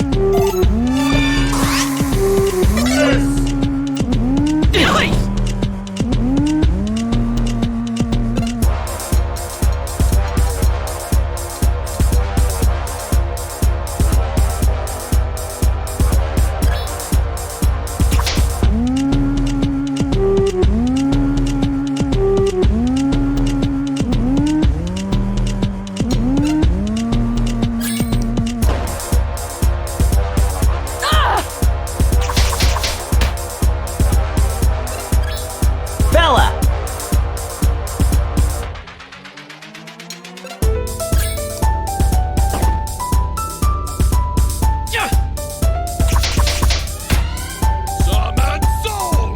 Bella! Summon soul!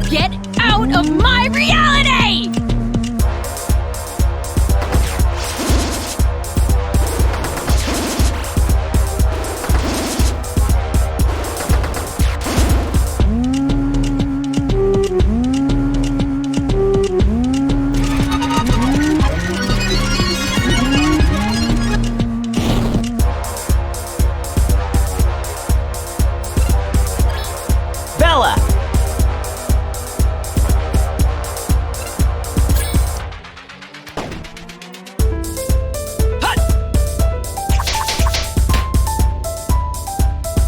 Get out of my reality! Bella!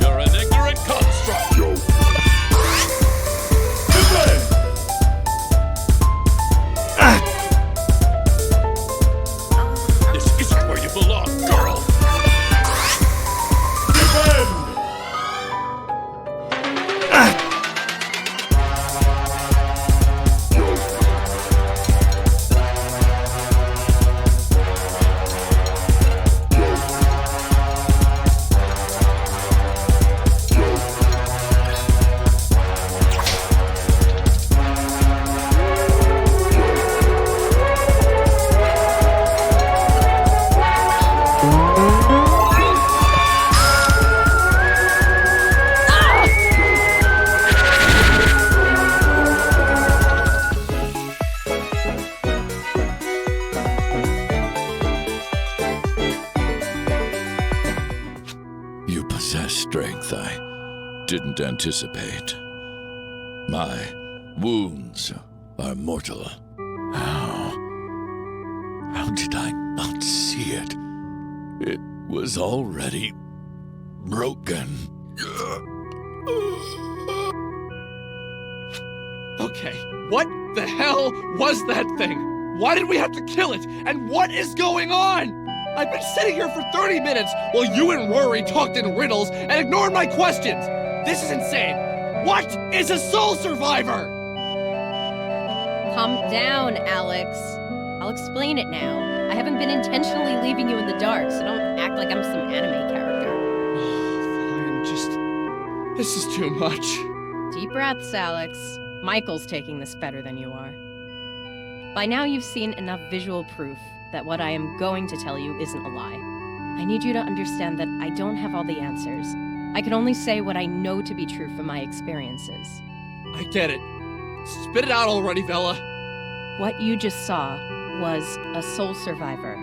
You're an ignorant construct! Yo! This isn't where you belong, girl! You possess strength I didn't anticipate. My wounds are mortal. How did I not see it? It was already broken. Okay, what the hell was that thing? Why did we have to kill it? And what is going on? I've been sitting here for 30 minutes while you and Rory talked in riddles and ignored my questions. This is insane. What is a soul survivor? Calm down, Alex. I'll explain it now. I haven't been intentionally leaving you in the dark, so don't act like I'm some anime character. Fine, just... This is too much. Deep breaths, Alex. Michael's taking this better than you are. By now you've seen enough visual proof that what I am going to tell you isn't a lie. I need you to understand that I don't have all the answers. I can only say what I know to be true from my experiences. I get it. Spit it out already, Bella. What you just saw was a soul survivor,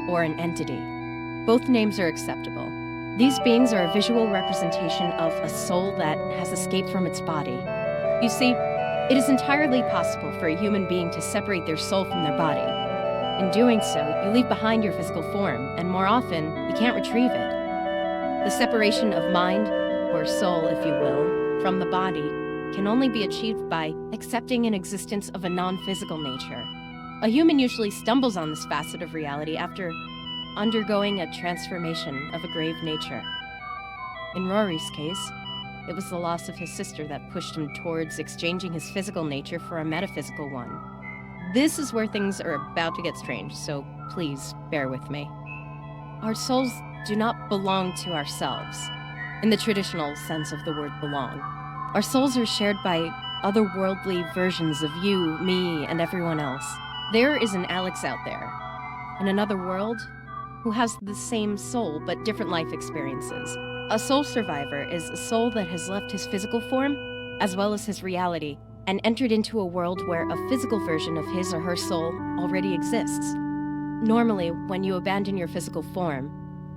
or an entity. Both names are acceptable. These beings are a visual representation of a soul that has escaped from its body. You see, it is entirely possible for a human being to separate their soul from their body. In doing so, you leave behind your physical form, and more often, you can't retrieve it. The separation of mind, or soul if you will, from the body can only be achieved by accepting an existence of a non-physical nature. A human usually stumbles on this facet of reality after undergoing a transformation of a grave nature. In Rory's case, it was the loss of his sister that pushed him towards exchanging his physical nature for a metaphysical one. This is where things are about to get strange, so please bear with me. Our souls do not belong to ourselves, in the traditional sense of the word belong. Our souls are shared by otherworldly versions of you, me, and everyone else. There is an Alex out there, in another world, who has the same soul but different life experiences. A soul survivor is a soul that has left his physical form, as well as his reality, and entered into a world where a physical version of his or her soul already exists. Normally, when you abandon your physical form,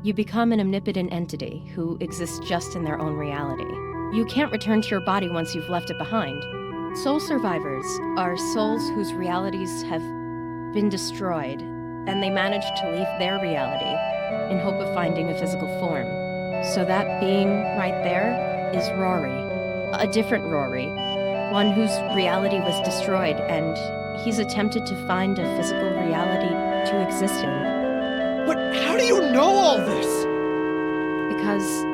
you become an omnipotent entity who exists just in their own reality. You can't return to your body once you've left it behind. Soul survivors are souls whose realities have been destroyed, and they manage to leave their reality in hope of finding a physical form. So that being right there is Rory. A different Rory, one whose reality was destroyed, and he's attempted to find a physical reality to exist in. But how do you know all this? Because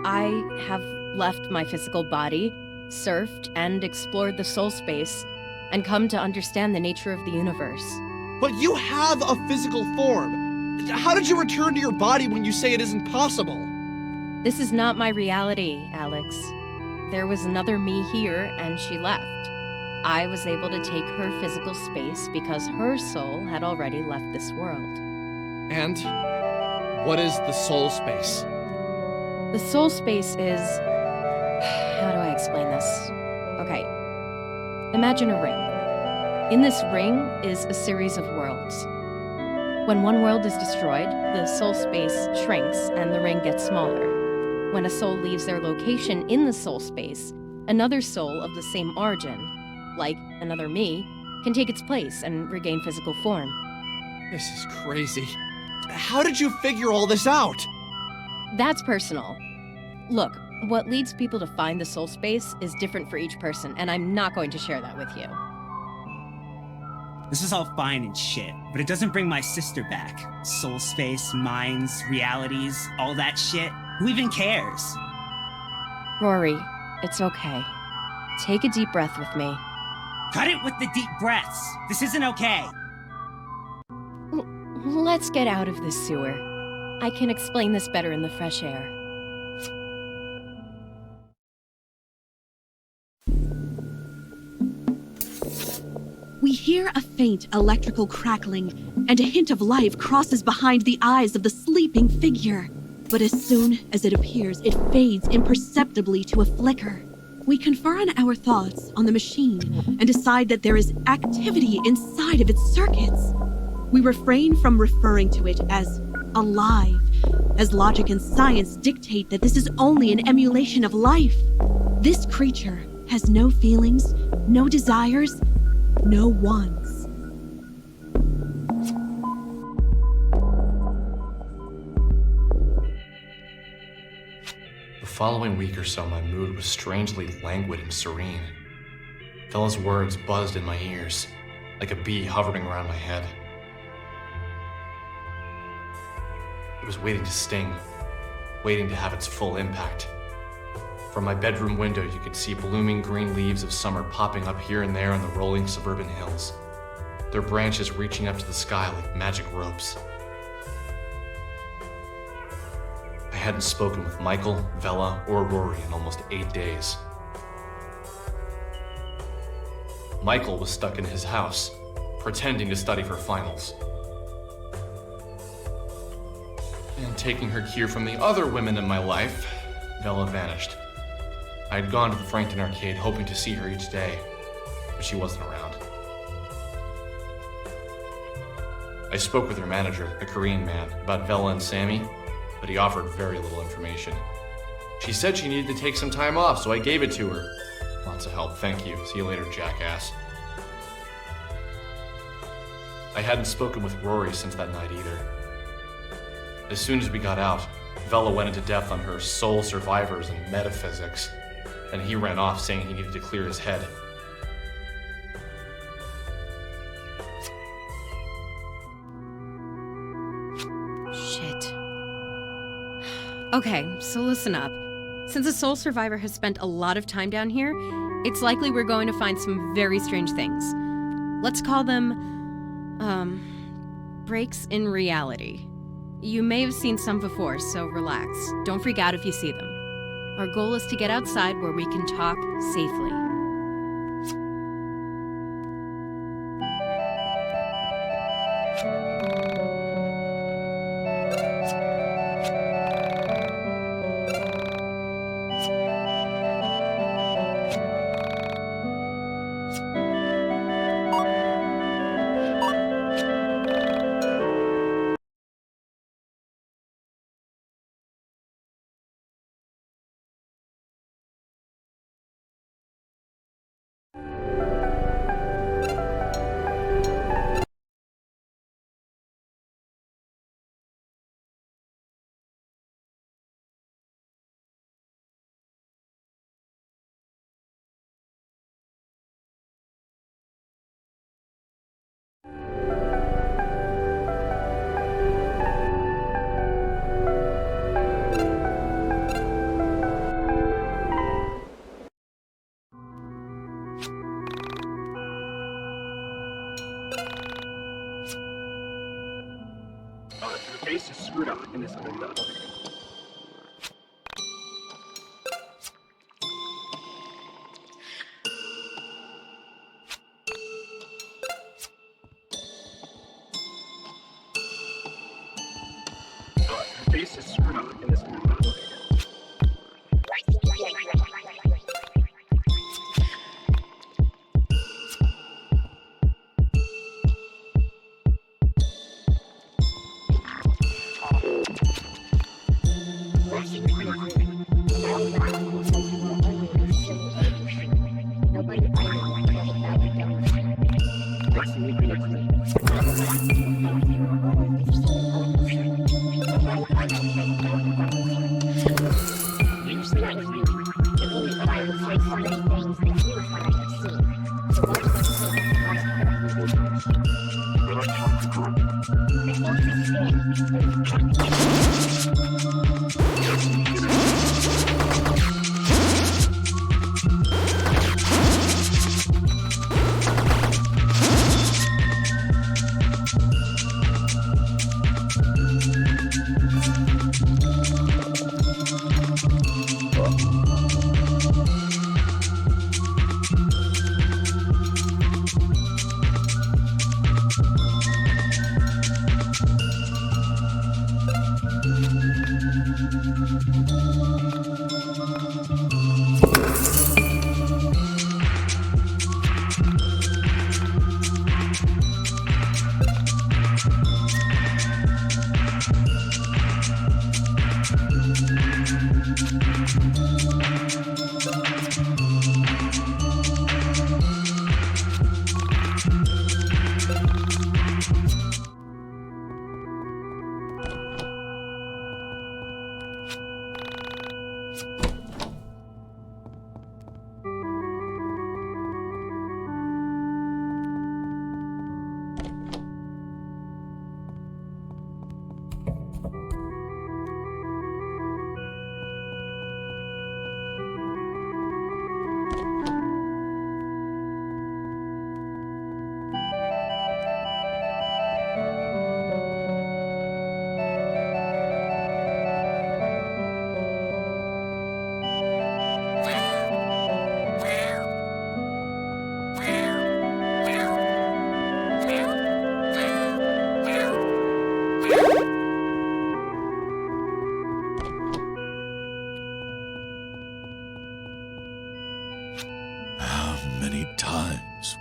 I have left my physical body, surfed, and explored the soul space, and come to understand the nature of the universe. But you have a physical form. How did you return to your body when you say it isn't possible? This is not my reality, Alex. There was another me here, and she left. I was able to take her physical space because her soul had already left this world. And what is the soul space? The soul space is... How do I explain this? Okay. Imagine a ring. In this ring is a series of worlds. When one world is destroyed, the soul space shrinks and the ring gets smaller. When a soul leaves their location in the soul space, another soul of the same origin, like another me, can take its place and regain physical form. This is crazy. How did you figure all this out? That's personal. Look, what leads people to find the soul space is different for each person, and I'm not going to share that with you. This is all fine and shit, but it doesn't bring my sister back. Soul space, minds, realities, all that shit. Who even cares? Rory, it's okay. Take a deep breath with me. Cut it with the deep breaths. This isn't okay. Let's get out of this sewer. I can explain this better in the fresh air. We hear a faint electrical crackling, and a hint of life crosses behind the eyes of the sleeping figure. But as soon as it appears, it fades imperceptibly to a flicker. We confer on our thoughts on the machine and decide that there is activity inside of its circuits. We refrain from referring to it as alive, as logic and science dictate that this is only an emulation of life. This creature has no feelings, no desires, no wants. The following week or so, my mood was strangely languid and serene. Fella's words buzzed in my ears, like a bee hovering around my head. It was waiting to sting, waiting to have its full impact. From my bedroom window, you could see blooming green leaves of summer popping up here and there on the rolling suburban hills, their branches reaching up to the sky like magic ropes. I hadn't spoken with Michael, Vella, or Rory in almost 8 days. Michael was stuck in his house, pretending to study for finals. And taking her cue from the other women in my life, Vella vanished. I had gone to the Frankton Arcade hoping to see her each day, but she wasn't around. I spoke with her manager, a Korean man, about Vella and Sammy, but he offered very little information. She said she needed to take some time off, so I gave it to her. Lots of help, thank you. See you later, jackass. I hadn't spoken with Rory since that night either. As soon as we got out, Vella went into depth on her soul survivors and metaphysics, and he ran off saying he needed to clear his head. Okay, so listen up. Since a soul survivor has spent a lot of time down here, it's likely we're going to find some very strange things. Let's call them, breaks in reality. You may have seen some before, so relax. Don't freak out if you see them. Our goal is to get outside where we can talk safely. The face is screwed up in this window. The face is screwed up in this window.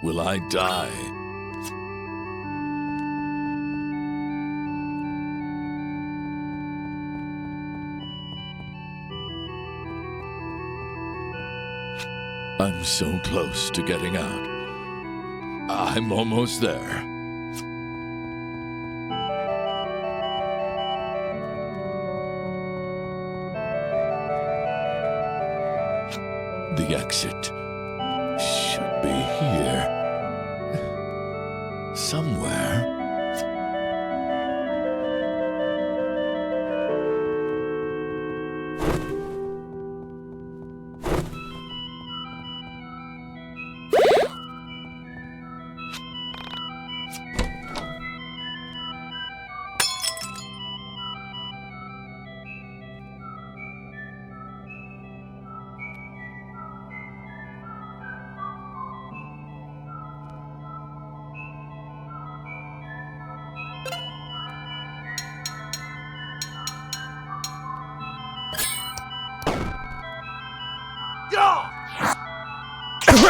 Will I die? I'm so close to getting out. I'm almost there. The exit should be here. Somewhere.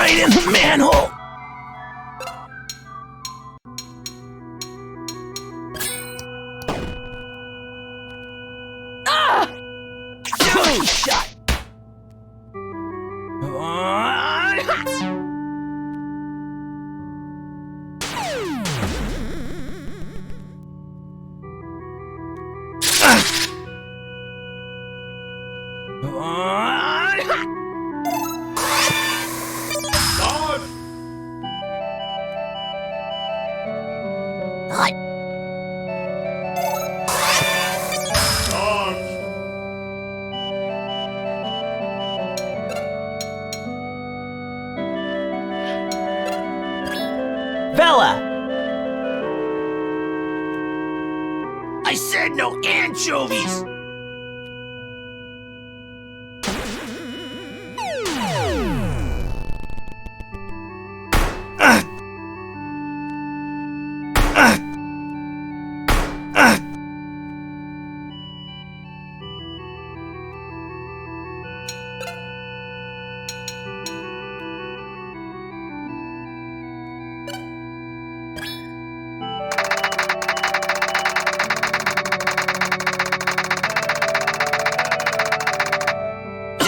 Right in the manhole! Ah! Dude, shot! Bella! I said no anchovies!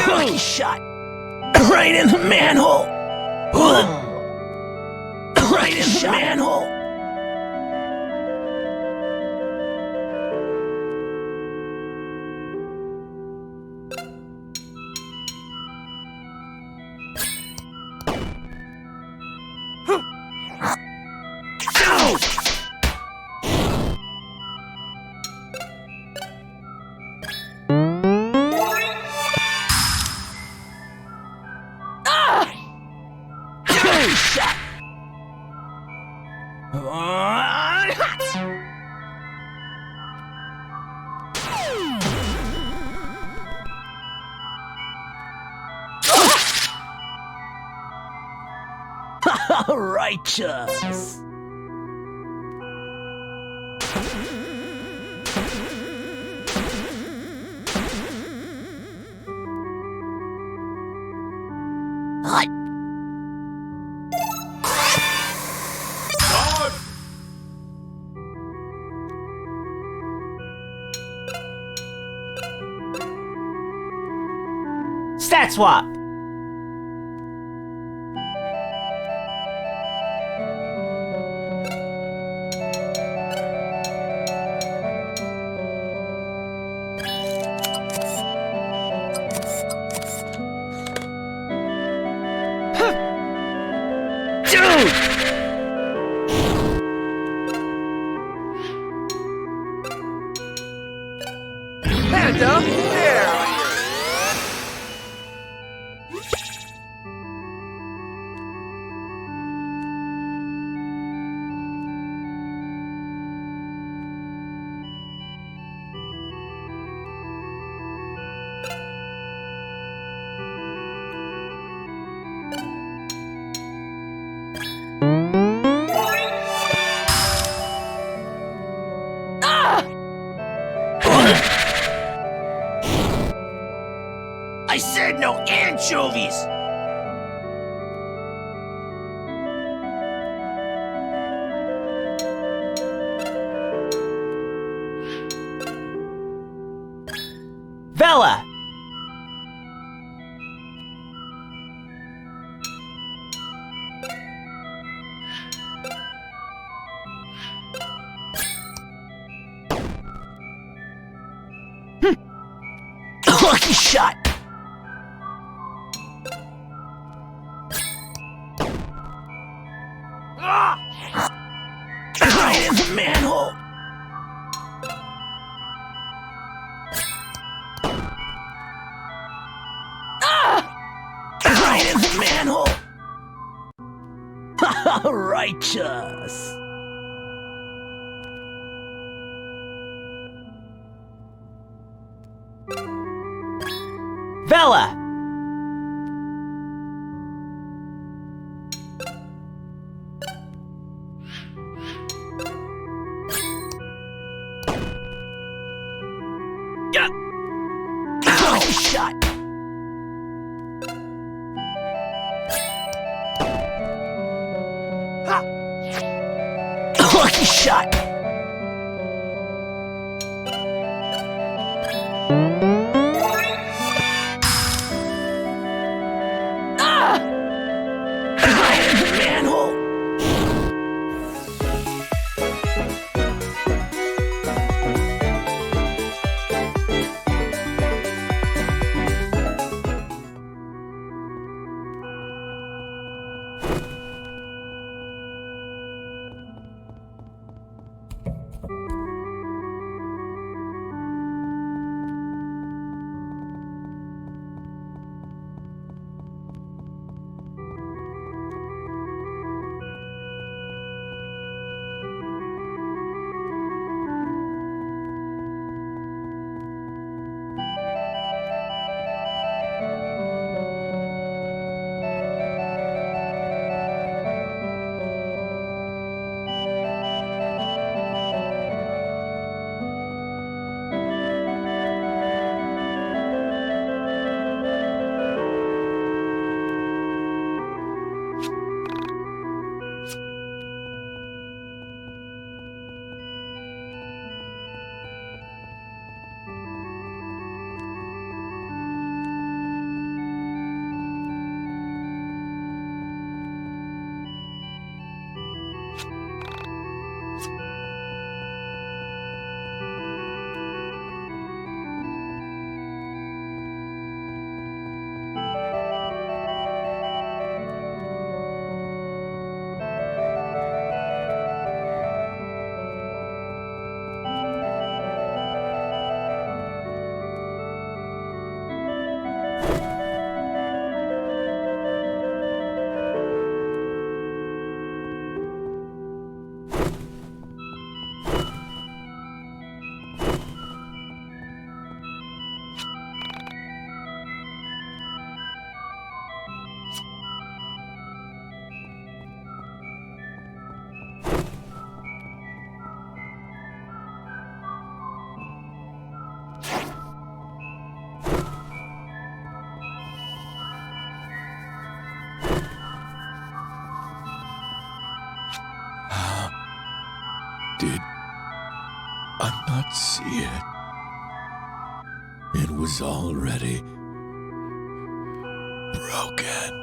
Lucky shot! Right in the manhole! Right in the manhole! Righteous! Stat swap! Panda, there! I said no anchovies! Bella! Lucky shot! Right in the manhole! Right in the manhole! Righteous! Bella! Lucky shot! shut. Ah! Manhole. Did I not see it? It was already broken.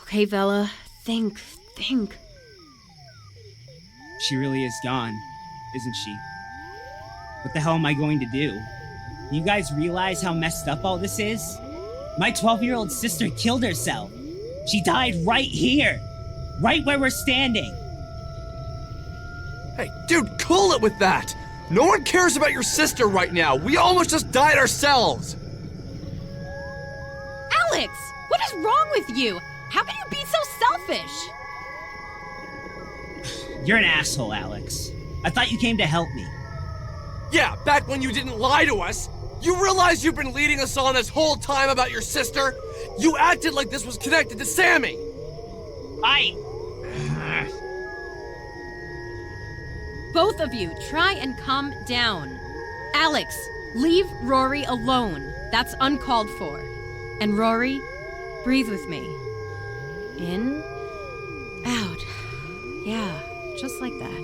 Okay, Bella, think. She really is gone, isn't she? What the hell am I going to do? You guys realize how messed up all this is? My 12-year-old sister killed herself. She died right here. Right where we're standing. Hey, dude, cool it with that! No one cares about your sister right now. We almost just died ourselves! Alex! What is wrong with you? How can you be so selfish? You're an asshole, Alex. I thought you came to help me. Yeah, back when you didn't lie to us. You realize you've been leading us on this whole time about your sister? You acted like this was connected to Sammy! Both of you, try and calm down. Alex, leave Rory alone. That's uncalled for. And Rory, breathe with me. In, out. Yeah, just like that.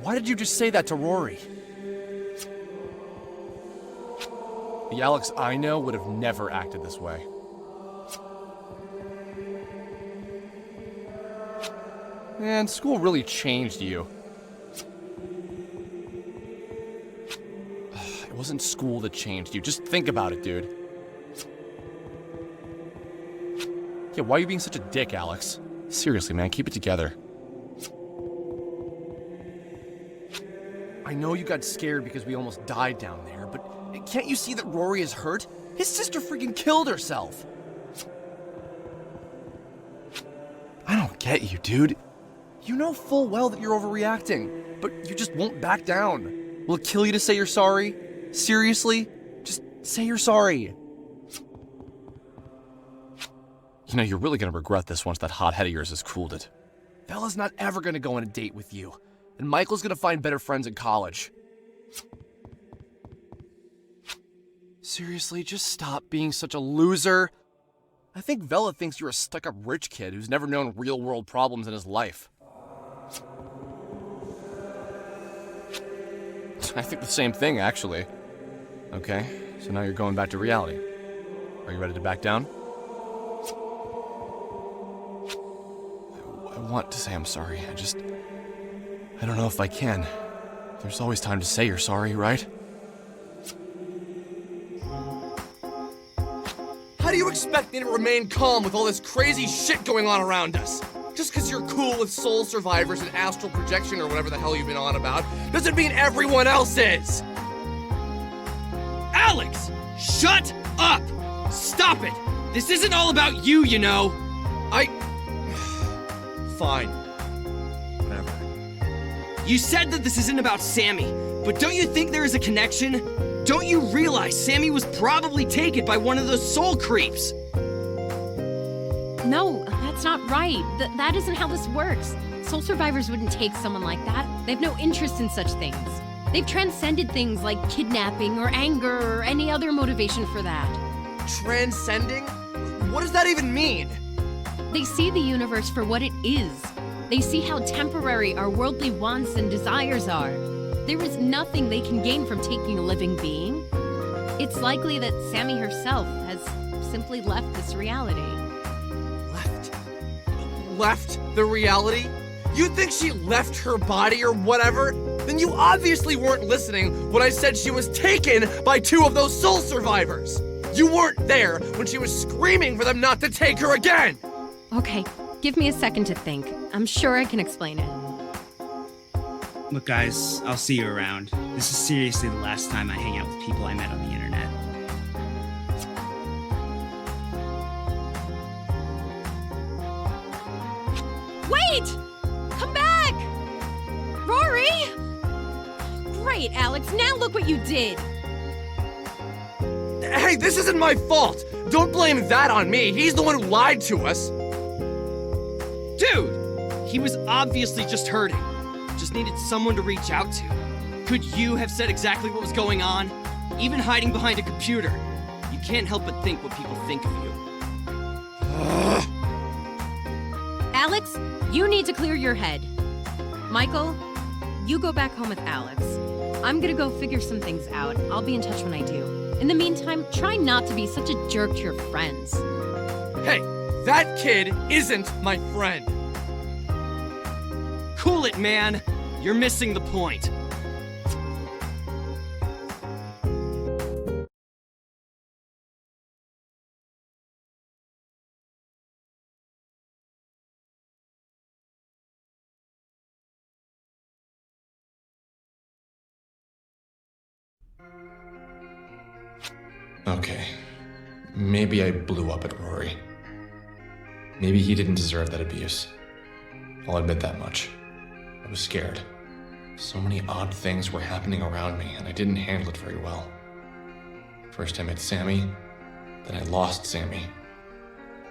Why did you just say that to Rory? The Alex I know would have never acted this way. Man, school really changed you. It wasn't school that changed you. Just think about it, dude. Yeah, why are you being such a dick, Alex? Seriously, man, keep it together. I know you got scared because we almost died down there, but can't you see that Rory is hurt? His sister freaking killed herself. I don't get you, dude. You know full well that you're overreacting, but you just won't back down. Will it kill you to say you're sorry? Seriously? Just say you're sorry. You know, you're really gonna regret this once that hot head of yours has cooled it. Bella's not ever gonna go on a date with you, and Michael's gonna find better friends in college. Seriously, just stop being such a loser. I think Vela thinks you're a stuck-up rich kid who's never known real-world problems in his life. I think the same thing, actually. Okay, so now you're going back to reality. Are you ready to back down? I want to say I'm sorry. I don't know if I can. There's always time to say you're sorry, right? How do you expect me to remain calm with all this crazy shit going on around us? Just because you're cool with soul survivors and astral projection or whatever the hell you've been on about, doesn't mean everyone else is! Alex! Shut up! Stop it! This isn't all about you, you know! Fine. Whatever. You said that this isn't about Sammy, but don't you think there is a connection? Don't you realize Sammy was probably taken by one of those soul creeps? No, that's not right. That isn't how this works. Soul survivors wouldn't take someone like that. They have no interest in such things. They've transcended things like kidnapping or anger or any other motivation for that. Transcending? What does that even mean? They see the universe for what it is. They see how temporary our worldly wants and desires are. There is nothing they can gain from taking a living being. It's likely that Sammy herself has simply left this reality. Left the reality? You think she left her body or whatever? Then you obviously weren't listening when I said she was taken by two of those soul survivors. You weren't there when she was screaming for them not to take her again. Okay, give me a second to think. I'm sure I can explain it. Look, guys, I'll see you around. This is seriously the last time I hang out with people I met on the internet. Wait! Come back! Rory! Great, Alex. Now look what you did. Hey, this isn't my fault. Don't blame that on me. He's the one who lied to us. Dude, he was obviously just hurting. Just needed someone to reach out to. Could you have said exactly what was going on? Even hiding behind a computer. You can't help but think what people think of you. Alex, you need to clear your head. Michael, you go back home with Alex. I'm gonna go figure some things out. I'll be in touch when I do. In the meantime, try not to be such a jerk to your friends. Hey, that kid isn't my friend. Cool it, man. You're missing the point. Okay. Maybe I blew up at Rory. Maybe he didn't deserve that abuse. I'll admit that much. I was scared. So many odd things were happening around me, and I didn't handle it very well. First I met Sammy, then I lost Sammy.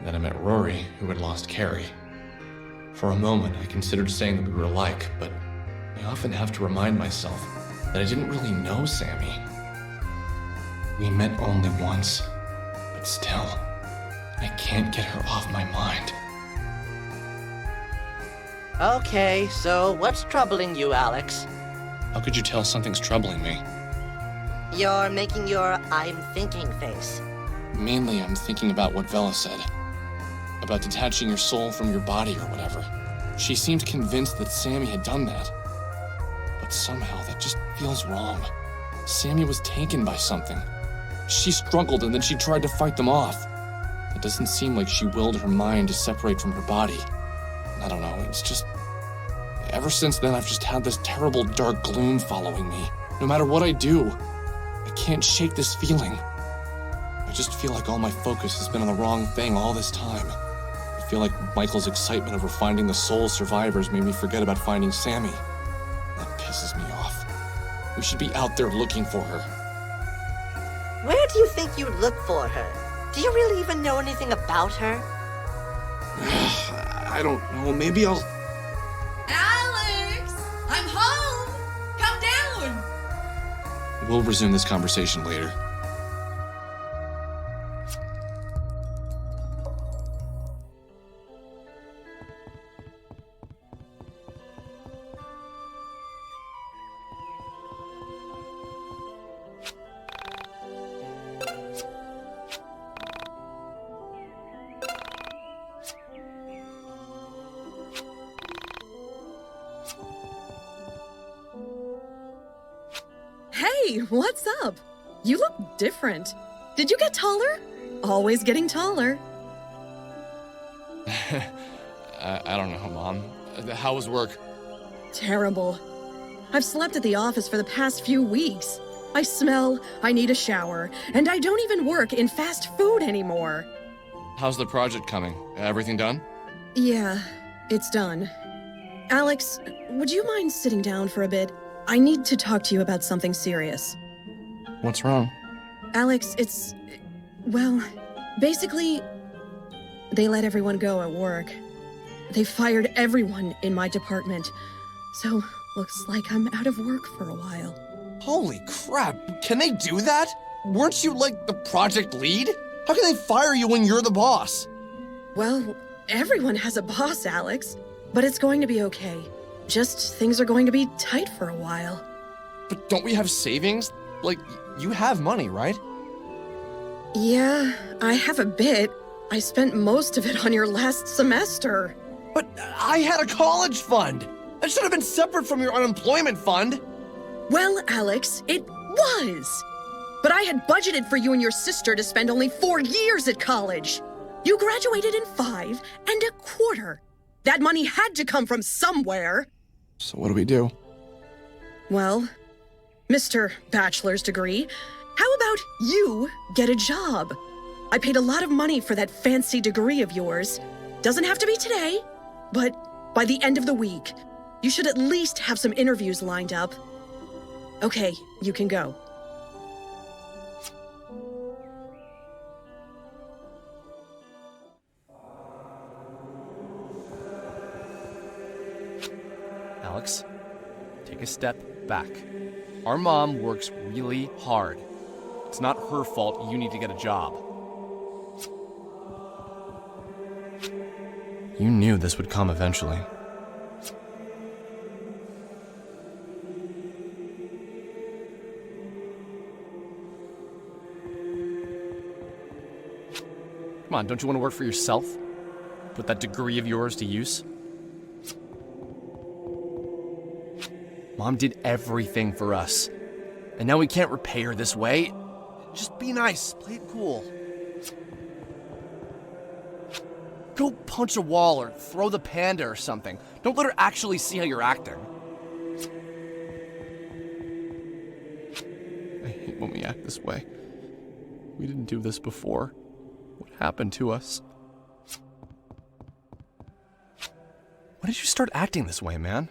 Then I met Rory, who had lost Carrie. For a moment, I considered saying that we were alike, but I often have to remind myself that I didn't really know Sammy. We met only once, but still, I can't get her off my mind. Okay, so what's troubling you, Alex? How could you tell something's troubling me? You're making your I'm thinking face. Mainly, I'm thinking about what Vela said. About detaching your soul from your body or whatever. She seemed convinced that Sammy had done that. But somehow, that just feels wrong. Sammy was taken by something. She struggled and then she tried to fight them off. It doesn't seem like she willed her mind to separate from her body. I don't know, it's just... Ever since then, I've just had this terrible dark gloom following me. No matter what I do, I can't shake this feeling. I just feel like all my focus has been on the wrong thing all this time. I feel like Michael's excitement over finding the soul survivors made me forget about finding Sammy. That pisses me off. We should be out there looking for her. Where do you think you'd look for her? Do you really even know anything about her? I don't know, maybe I'll... Alex! I'm home! Come down! We'll resume this conversation later. Hey, what's up? You look different. Did you get taller? Always getting taller. I don't know, Mom. How was work? Terrible. I've slept at the office for the past few weeks. I smell, I need a shower, and I don't even work in fast food anymore. How's the project coming? Everything done? Yeah, it's done. Alex, would you mind sitting down for a bit? I need to talk to you about something serious. What's wrong? Alex, well, basically, they let everyone go at work. They fired everyone in my department. So, looks like I'm out of work for a while. Holy crap, can they do that? Weren't you, like, the project lead? How can they fire you when you're the boss? Well, everyone has a boss, Alex. But it's going to be okay. Just things are going to be tight for a while. But don't we have savings? Like, you have money, right? Yeah, I have a bit. I spent most of it on your last semester. But I had a college fund. That should have been separate from your unemployment fund. Well, Alex, it was. But I had budgeted for you and your sister to spend only 4 years at college. You graduated in 5 1/4. That money had to come from somewhere. So what do we do? Well, Mr. Bachelor's degree, how about you get a job? I paid a lot of money for that fancy degree of yours. Doesn't have to be today, but by the end of the week, you should at least have some interviews lined up. Okay, you can go. Alex, take a step back. Our mom works really hard. It's not her fault you need to get a job. You knew this would come eventually. Come on, don't you want to work for yourself? Put that degree of yours to use? Mom did everything for us. And now we can't repay her this way. Just be nice. Play it cool. Go punch a wall or throw the panda or something. Don't let her actually see how you're acting. I hate when we act this way. We didn't do this before. What happened to us? When did you start acting this way, man?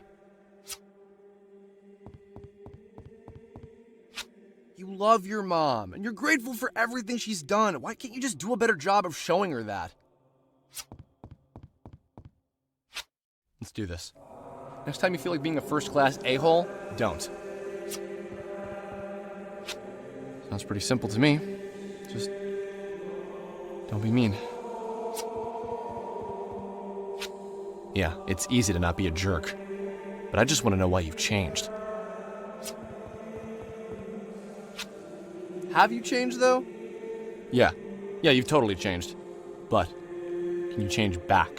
You love your mom, and you're grateful for everything she's done. Why can't you just do a better job of showing her that? Let's do this. Next time you feel like being a first-class a-hole, don't. Sounds pretty simple to me. Just don't be mean. Yeah, it's easy to not be a jerk, but I just want to know why you've changed. Have you changed, though? Yeah, you've totally changed. But can you change back?